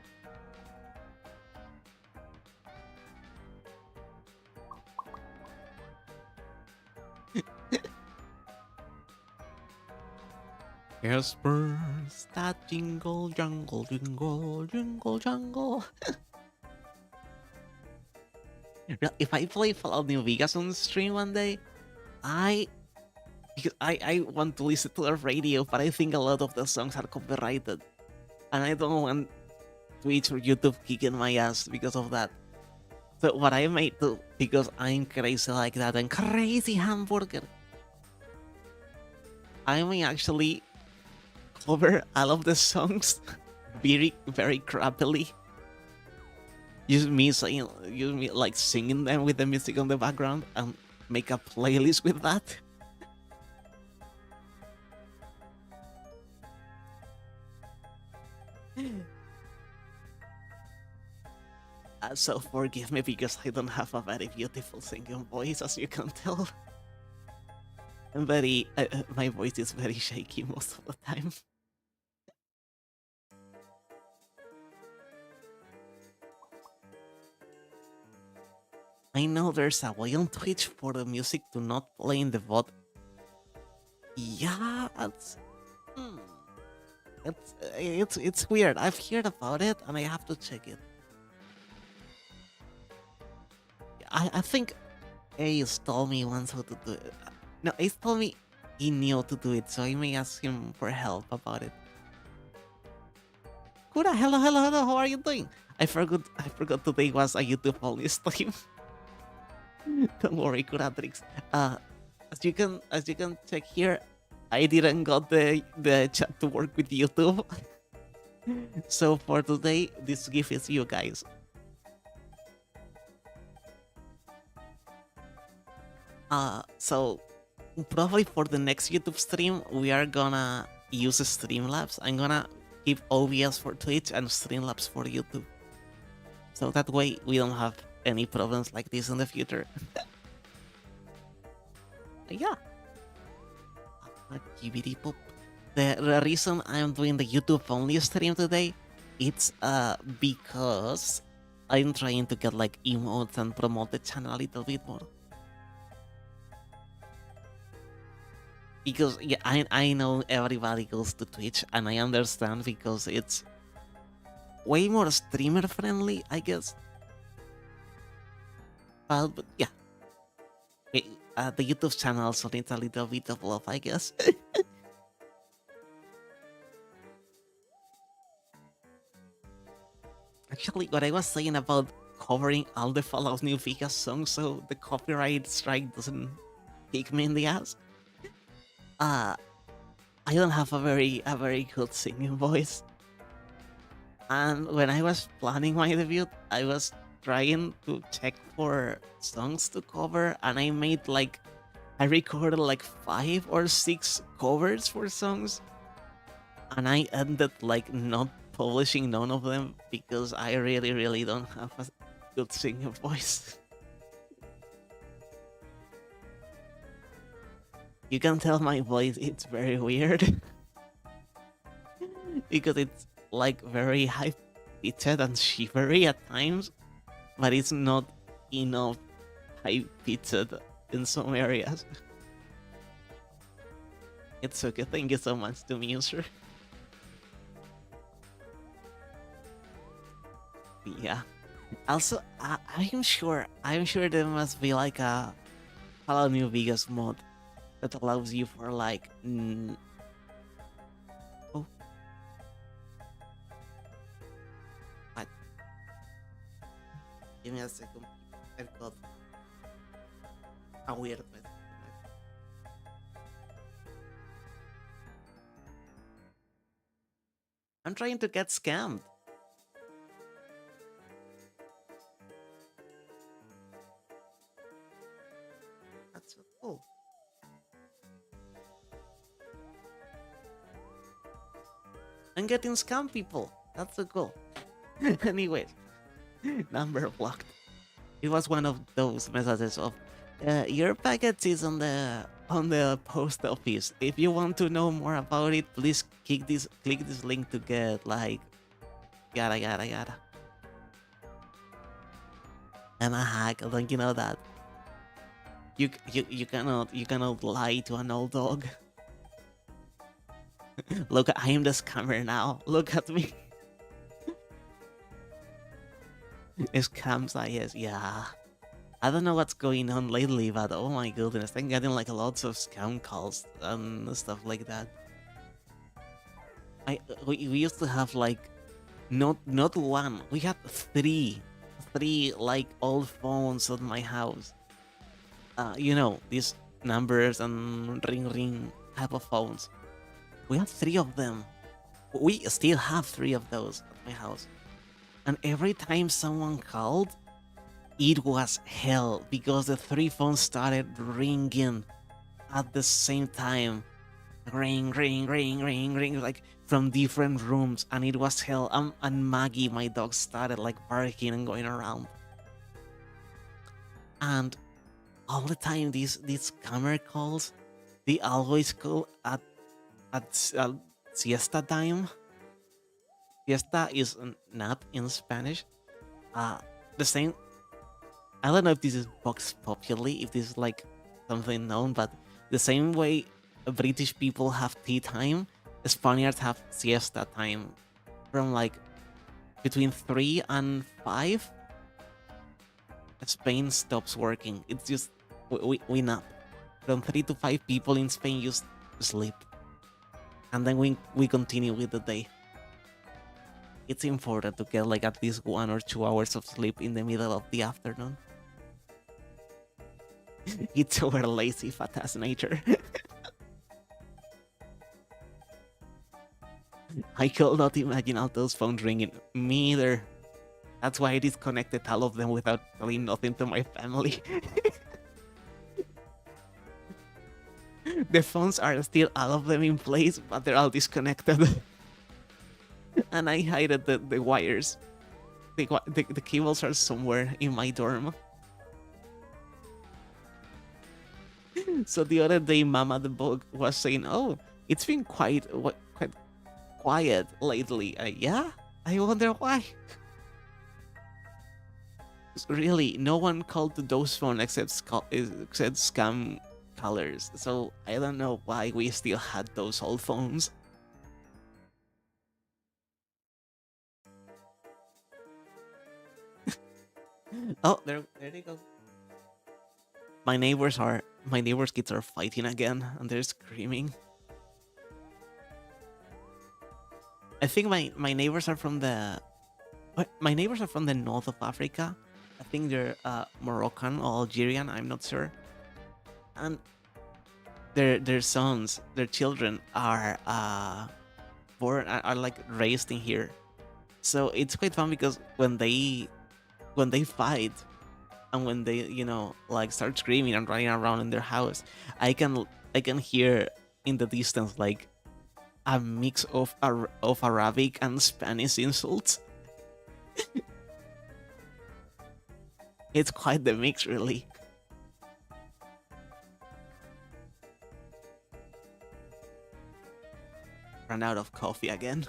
Caspers, that jingle jungle jingle jingle jungle. If I play Fallout New Vegas on stream one day, because I want to listen to the radio, but I think a lot of the songs are copyrighted, and I don't want Twitch or YouTube kicking my ass because of that. So what I might do, because I'm crazy like that and crazy hamburger, I may actually cover all of the songs very, very crappily. Use me saying, use me like singing them with the music on the background and make a playlist with that. So forgive me because I don't have a very beautiful singing voice, as you can tell. My voice is very shaky most of the time. I know there's a way on Twitch for the music to not play in the VOD. Yeah, hmm, it's weird. I've heard about it and I have to check it. I think Ace told me once how to do it. No, Ace told me he knew to do it, so I may ask him for help about it. Kura, hello, hello, hello. How are you doing? I forgot today was a YouTube only stream. Don't worry, Curatrix. Uh, as you can check here, I didn't got the chat to work with YouTube. So for today, this gift is you guys. So probably for the next YouTube stream, we are gonna use Streamlabs. I'm gonna keep OBS for Twitch and Streamlabs for YouTube. So that way we don't have any problems like this in the future. Yeah. Gibbity poop. The reason I'm doing the YouTube only stream today, it's because I'm trying to get like emotes and promote the channel a little bit more. Because yeah, I know everybody goes to Twitch and I understand because it's way more streamer friendly, I guess. But yeah, the YouTube channel also needs a little bit of love, I guess. Actually, what I was saying about covering all the Fallout New Vegas songs so the copyright strike doesn't kick me in the ass. Uh, I don't have a very good singing voice. And when I was planning my debut, I was trying to check for songs to cover, and I recorded like 5 or 6 covers for songs, and I ended like not publishing none of them because I really, really don't have a good singing voice. You can tell my voice, it's very weird because it's like very high pitched and shivery at times, but it's not enough high pitched in some areas. It's okay. Thank you so much to Muser. Yeah. Also, I'm sure there must be like a Fallout New Vegas mod that allows you for like. Oh, what? Give me a second. I've got a weird message. I'm trying to get scammed. That's so cool. I'm getting scam people. That's so cool. Anyways, number blocked. It was one of those messages of your package is on the post office. If you want to know more about it, please click this link to get like yada yada yada. I'm a hack, don't you know that? You cannot lie to an old dog. Look, I am the scammer now. Look at me. Scams, I guess. Yeah. I don't know what's going on lately, but oh my goodness, I'm getting like lots of scam calls and stuff like that. We used to have like not one. We had three like old phones at my house. These numbers and ring type of phones. We had 3 of them. We still have 3 of those at my house. And every time someone called, it was hell because the 3 phones started ringing at the same time. ring, ring, ring, ring, ring, like from different rooms, and it was hell. And Maggie, my dog, started like barking and going around, and all the time these camera calls, they always call at siesta time. Siesta is a nap in Spanish. Uh, the same. I don't know if this is Vox Populi, if this is like something known, but the same way British people have tea time, Spaniards have siesta time from like between 3 and 5. Spain stops working. It's just we nap. From 3 to 5 people in Spain just sleep, and then we continue with the day. It's important to get like at least 1 or 2 hours of sleep in the middle of the afternoon. It's our lazy fat ass nature. I could not imagine all those phones ringing. Me either. That's why I disconnected all of them without telling nothing to my family. The phones are still all of them in place, but they're all disconnected. And I hide the wires. The cables are somewhere in my dorm. So the other day, Mama the Bug was saying, "Oh, it's been quite quiet lately." Yeah, I wonder why. Really, no one called those phones except scam callers. So I don't know why we still had those old phones. Oh, there they go. My neighbors' kids are fighting again, and they're screaming. I think my neighbors are from my neighbors are from the north of Africa. I think they're Moroccan or Algerian. I'm not sure. And their sons, their children are born are like raised in here. So it's quite fun because when they fight and when they like start screaming and running around in their house, I can hear in the distance like a mix of Arabic and Spanish insults. It's quite the mix, really. Ran out of coffee again.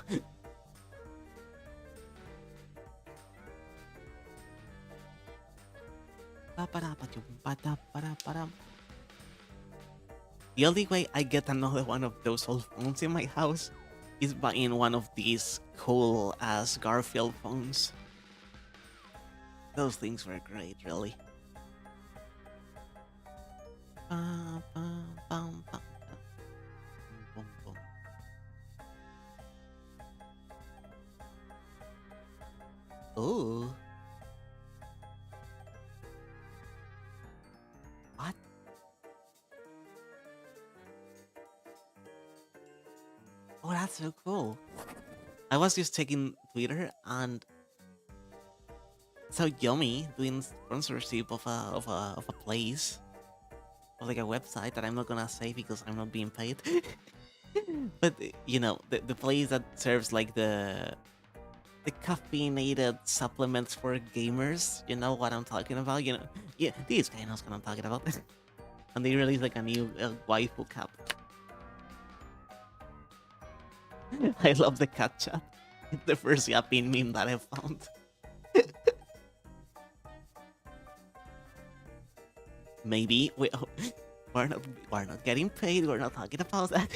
The only way I get another one of those old phones in my house is buying one of these cool ass Garfield phones. Those things were great, really. Bum, bum, bum, bum, bum, bum. Ooh. What? Oh, that's so cool. I was just checking Twitter and so Yummy doing sponsorship of a place or like a website that I'm not gonna say because I'm not being paid. But the place that serves like the caffeinated supplements for gamers. You know what I'm talking about? Yeah, these guys knows what I'm talking about. And they released like a new waifu cup. I love the cat chat. It's the first yapping meme that I found. Maybe we're not getting paid. We're not talking about that.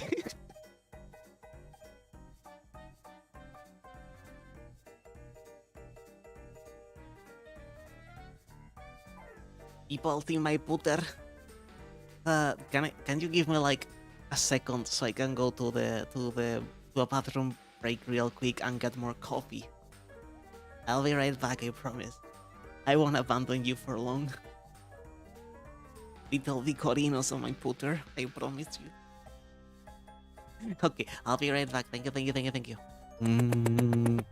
People think my puter. Can you give me like a second so I can go to a bathroom break real quick and get more coffee? I'll be right back, I promise. I won't abandon you for long. Little Vicorinos on my puter, I promise you. Okay, I'll be right back. Thank you, thank you, thank you, thank you. Mm.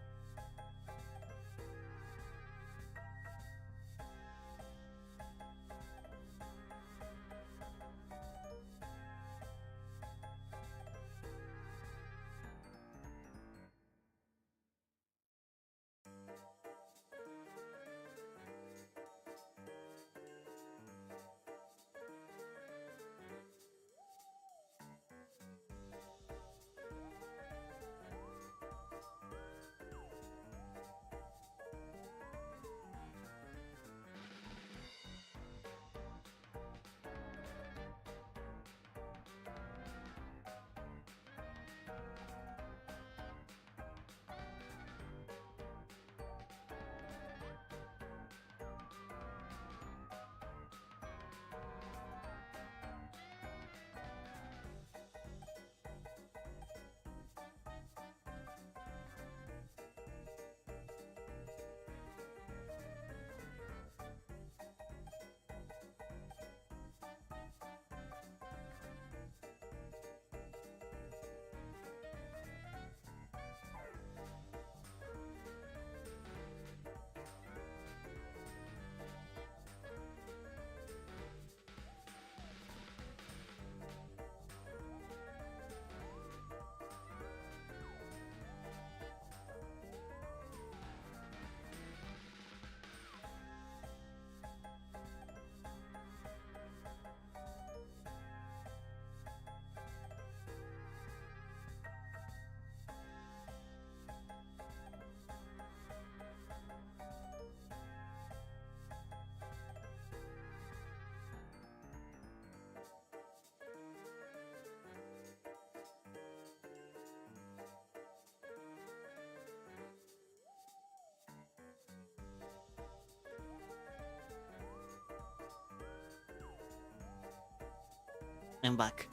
I'm back.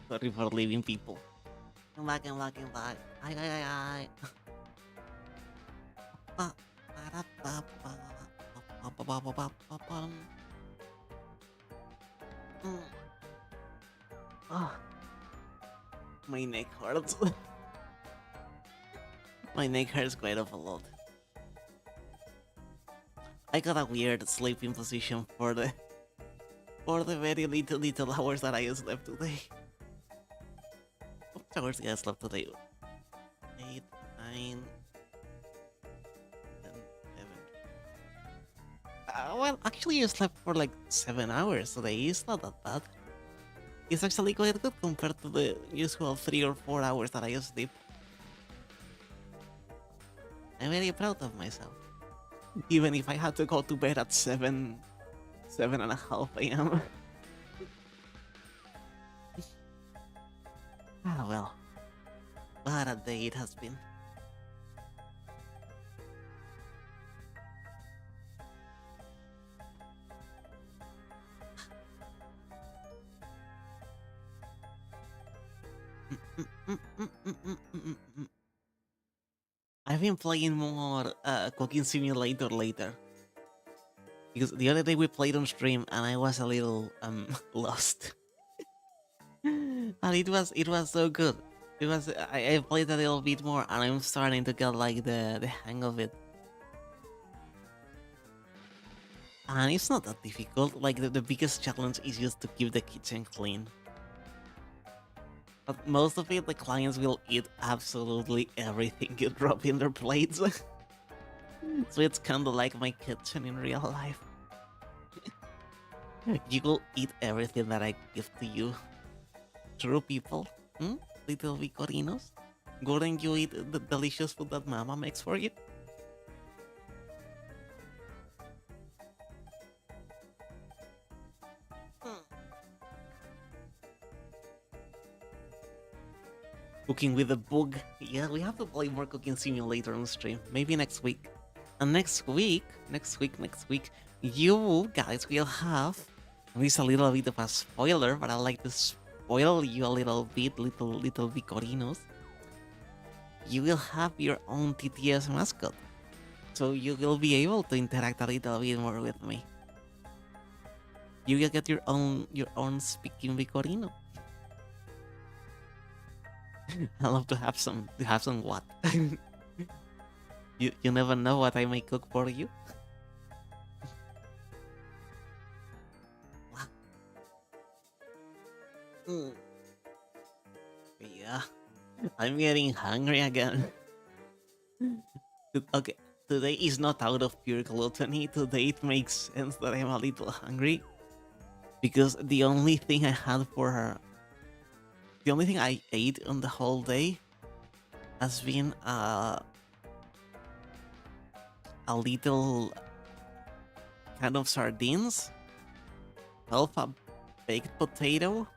Sorry for leaving people. I'm back, I'm back, I'm back. Ay. Ba- ba-da-ba-ba. Ba-ba-ba-ba-ba-ba-bum. Mm. Ah, my neck hurts. My neck hurts quite a lot. I got a weird sleeping position for the very little hours that I slept today. What hours did I slept today? 8, 9, 10, 11. Well, actually, I slept for like 7 hours today. It's not that bad. It's actually quite good compared to the usual 3 or 4 hours that I sleep. I'm very proud of myself. Even if I had to go to bed at 7:30 a.m. Ah, well, what a day it has been. I've been playing more Cooking Simulator later. Because the other day we played on stream and I was a little lost. And it was so good. I played a little bit more and I'm starting to get like the hang of it. And it's not that difficult. Like the biggest challenge is just to keep the kitchen clean. But most of it, the clients will eat absolutely everything you drop in their plates. So it's kind of like my kitchen in real life. You will eat everything that I give to you. True people, hmm? Little vicorinos. Wouldn't you eat the delicious food that Mama makes for you? Hmm. Cooking with a bug. Yeah, we have to play more Cooking Simulator on stream. Maybe next week. And next week, you guys will have. And this is a little bit of a spoiler, but I like to spoil you a little bit, little vicorinos. You will have your own TTS mascot, so you will be able to interact a little bit more with me. You will get your own speaking vicorino. I love to have some what. You never know what I may cook for you. Wow. Mm, yeah, I'm getting hungry again. Okay, today is not out of pure gluttony. Today it makes sense that I'm a little hungry because the only thing I ate on the whole day has been a little kind of sardines, half a baked potato,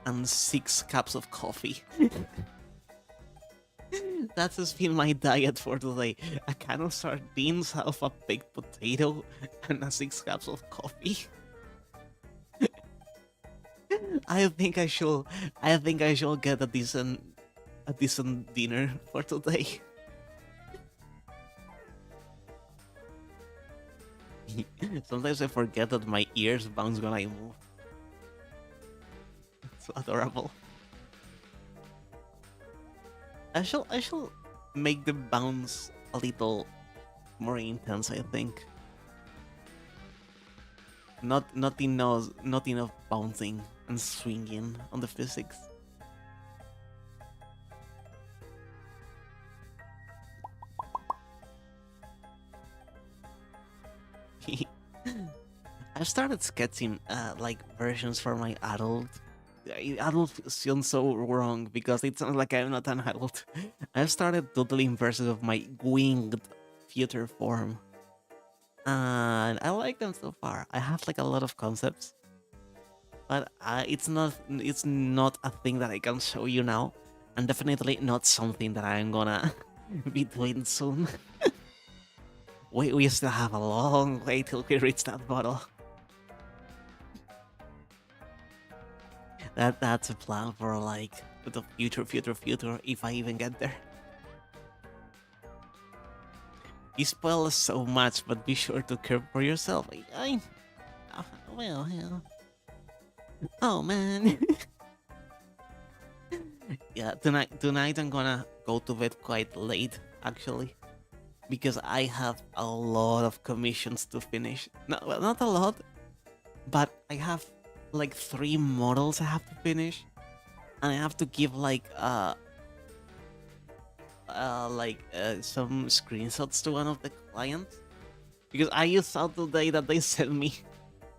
and 6 cups of coffee. That has been my diet for today. A can of sardines, half a baked potato, and 6 cups of coffee. I think I should. I think I should get a decent dinner for today. Sometimes I forget that my ears bounce when I move. It's adorable. I shall make the bounce a little more intense. I think not enough bouncing and swinging on the physics. I've started sketching like versions for my adult. Adult sounds so wrong because it sounds like I'm not an adult. I've started doodling versions of my winged future form, and I like them so far. I have like a lot of concepts, but it's not a thing that I can show you now, and definitely not something that I'm gonna be doing soon. We still have a long way till we reach that bottle. That's a plan for like the future if I even get there. You spoil us so much, but be sure to care for yourself. Oh, well, hell. Oh man. Yeah, tonight I'm gonna go to bed quite late actually because I have a lot of commissions to finish. No, well, not a lot, but I have like 3 models I have to finish, and I have to give some screenshots to one of the clients because I just saw today that they sent me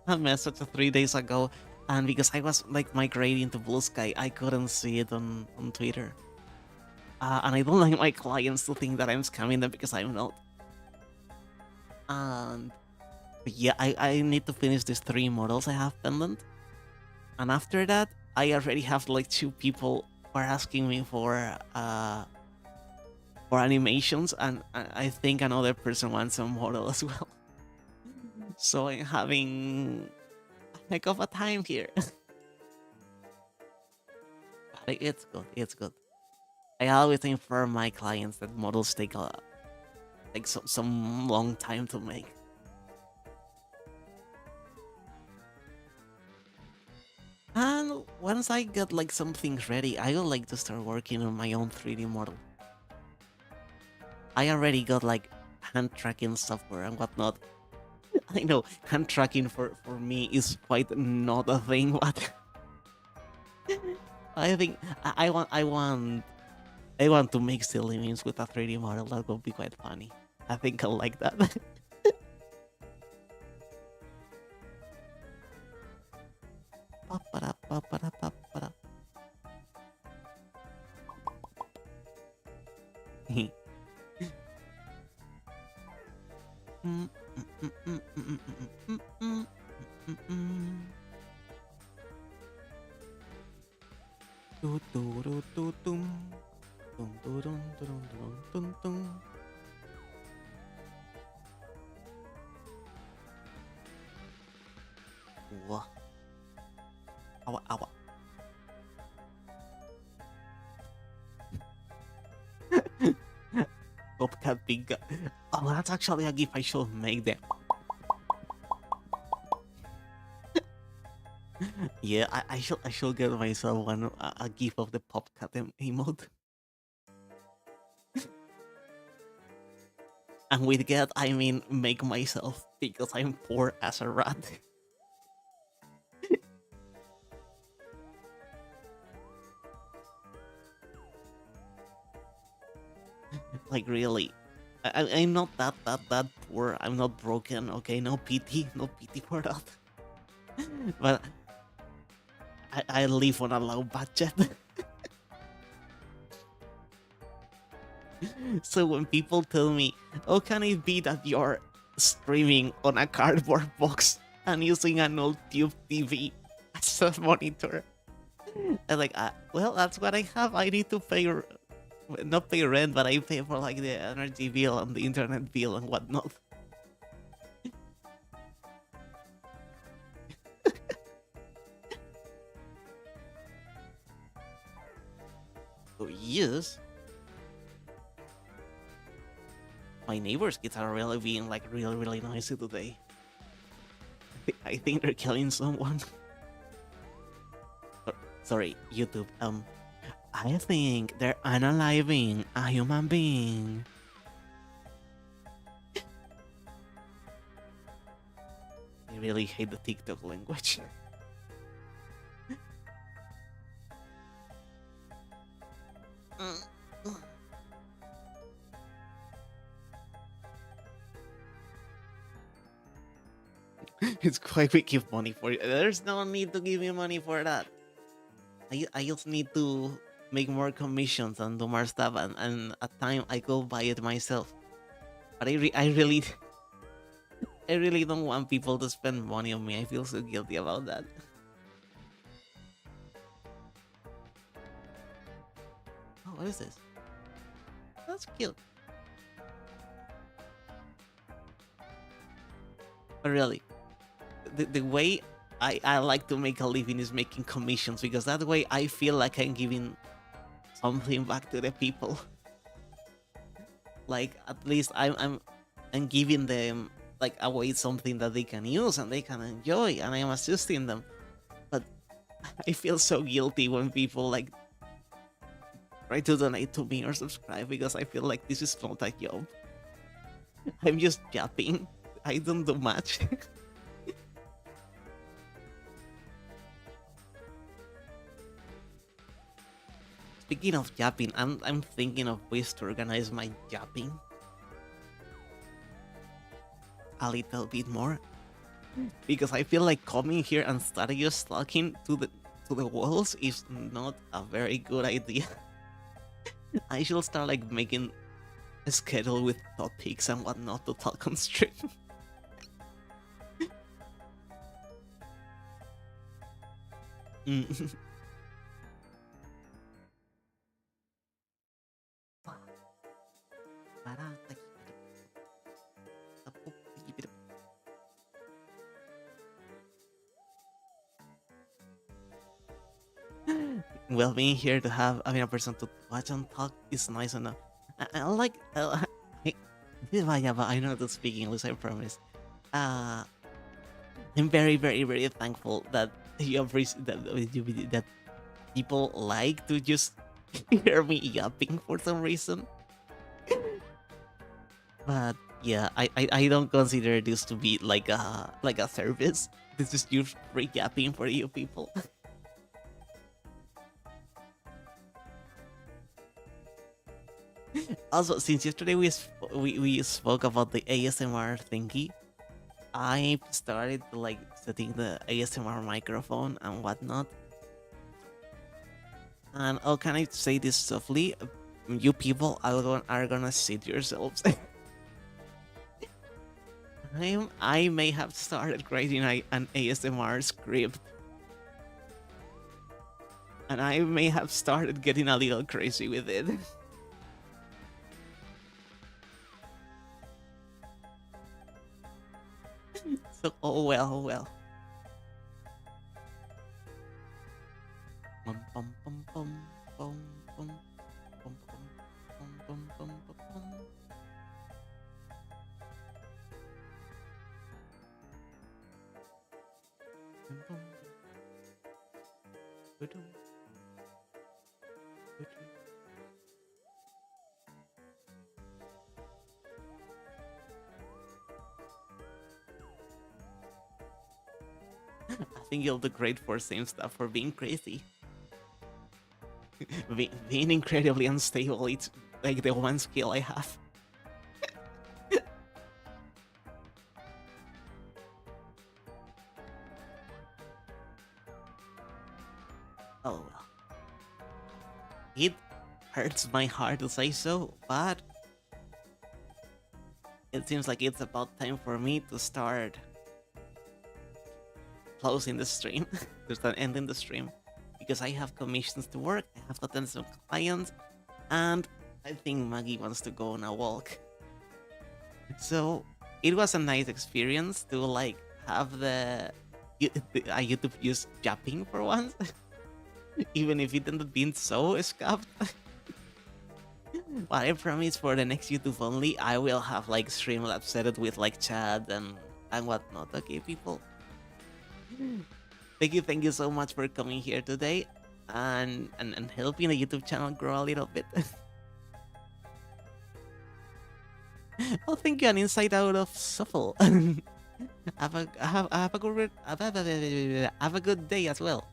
a message 3 days ago, and because I was like migrating to Bluesky, I couldn't see it on Twitter. And I don't like my clients to think that I'm scamming them because I'm not. And yeah, I need to finish these 3 models I have pendant, and after that, I already have like 2 people who are asking me for animations, and I think another person wants a model as well. So I'm having a heck of a time here. But it's good. It's good. I always inform my clients that models take some long time to make. And once I get like some things ready, I would like to start working on my own 3D model. I already got like hand tracking software and whatnot. I know hand tracking for me is quite not a thing, but I think I want to make silly memes with a 3D model. That would be quite funny. I think I like that. Pa-pa-da, pa-pa-da, pa-pa-da. Mm, mm, mm, mm, mm, mm, mm, mm, mm. Do, do, do, do, dum. Dum, do, dum, do, dum, do, dum, dum, dum. Wah. Awa, awa. Bobcat Big Guy. Oh, that's actually a gif I should make them. Yeah, I should get myself a gif of the Popcat emote. And with get I mean make myself because I'm poor as a rat. Like really. I'm not that poor. I'm not broken. Okay, no pity, no pity for that. But I live on a low budget. So when people tell me, "Oh, can it be that you're streaming on a cardboard box and using an old tube TV as a monitor?" I'm like, well, that's what I have. I need to pay, not pay rent, but I pay for like the energy bill and the internet bill and whatnot. So yes, my neighbors' kids are really being like really noisy today. I think they're killing someone. Sorry, YouTube. I think they're unaliving a human being. I really hate the TikTok language. It's quite we give money for it. There's no need to give me money for that. I just need to make more commissions and do more stuff, and at time I go buy it myself. But I really I really don't want people to spend money on me. I feel so guilty about that. Oh, what is this? That's cute. But really, the way I like to make a living is making commissions because that way I feel like I'm giving something back to the people. Like at least I'm giving them like away something that they can use and they can enjoy, and I am assisting them. But I feel so guilty when people like try to donate to me or subscribe because I feel like this is not a job. I'm just yapping. I don't do much. Speaking of yapping, I'm thinking of ways to organize my yapping a little bit more because I feel like coming here and starting just talking to the walls is not a very good idea. I should start like making a schedule with topics and whatnot to talk on stream. Mm. Well, being here to have a person to watch and talk is nice enough. I like. I know to speak English. I promise. Uh, I'm very, very, very thankful that that people like to just hear me yapping for some reason. But yeah, I don't consider this to be like a service. This is just free yapping for you people. Also, since yesterday we spoke about the ASMR thingy, I started like setting the ASMR microphone and whatnot. And oh, can I say this softly? You people are gonna sit yourselves. I may have started creating an ASMR script, and I may have started getting a little crazy with it. So, oh well, oh well. Bum, bum, bum, bum, bum, bum, bum, bum, bum, bum, bum, bum. Bum, bum, ba-dum, ba-dum. I think you'll do great for same stuff for being crazy. Being incredibly unstable, it's like the one skill I have. Oh well. It hurts my heart to say so, but it seems like it's about time for me to start closing the stream, to start ending the stream, because I have commissions to work, I have to attend some clients, and I think Maggie wants to go on a walk. So it was a nice experience to like have a YouTube just japping for once, even if it ended up being so scuffed. But I promise for the next YouTube only, I will have like Streamlabs set it with like chat and whatnot. Okay, people. Thank you so much for coming here today and helping the YouTube channel grow a little bit. Oh, thank you, an inside out of Shuffle. Have a good have a good day as well.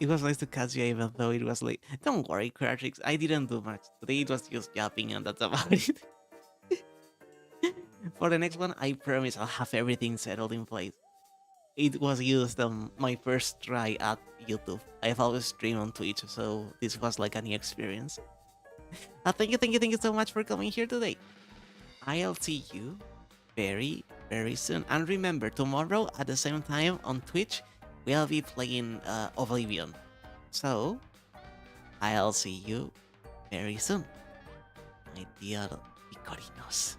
It was nice to catch you even though it was late. Don't worry, Cratrix, I didn't do much. Today it was just yapping and that's about it. For the next one, I promise I'll have everything settled in place. It was used on my first try at YouTube. I've always streamed on Twitch, so this was like a new experience. Thank you so much for coming here today. I'll see you very, very soon. And remember, tomorrow at the same time on Twitch, we'll be playing Oblivion. So, I'll see you very soon, my dear Picorinos.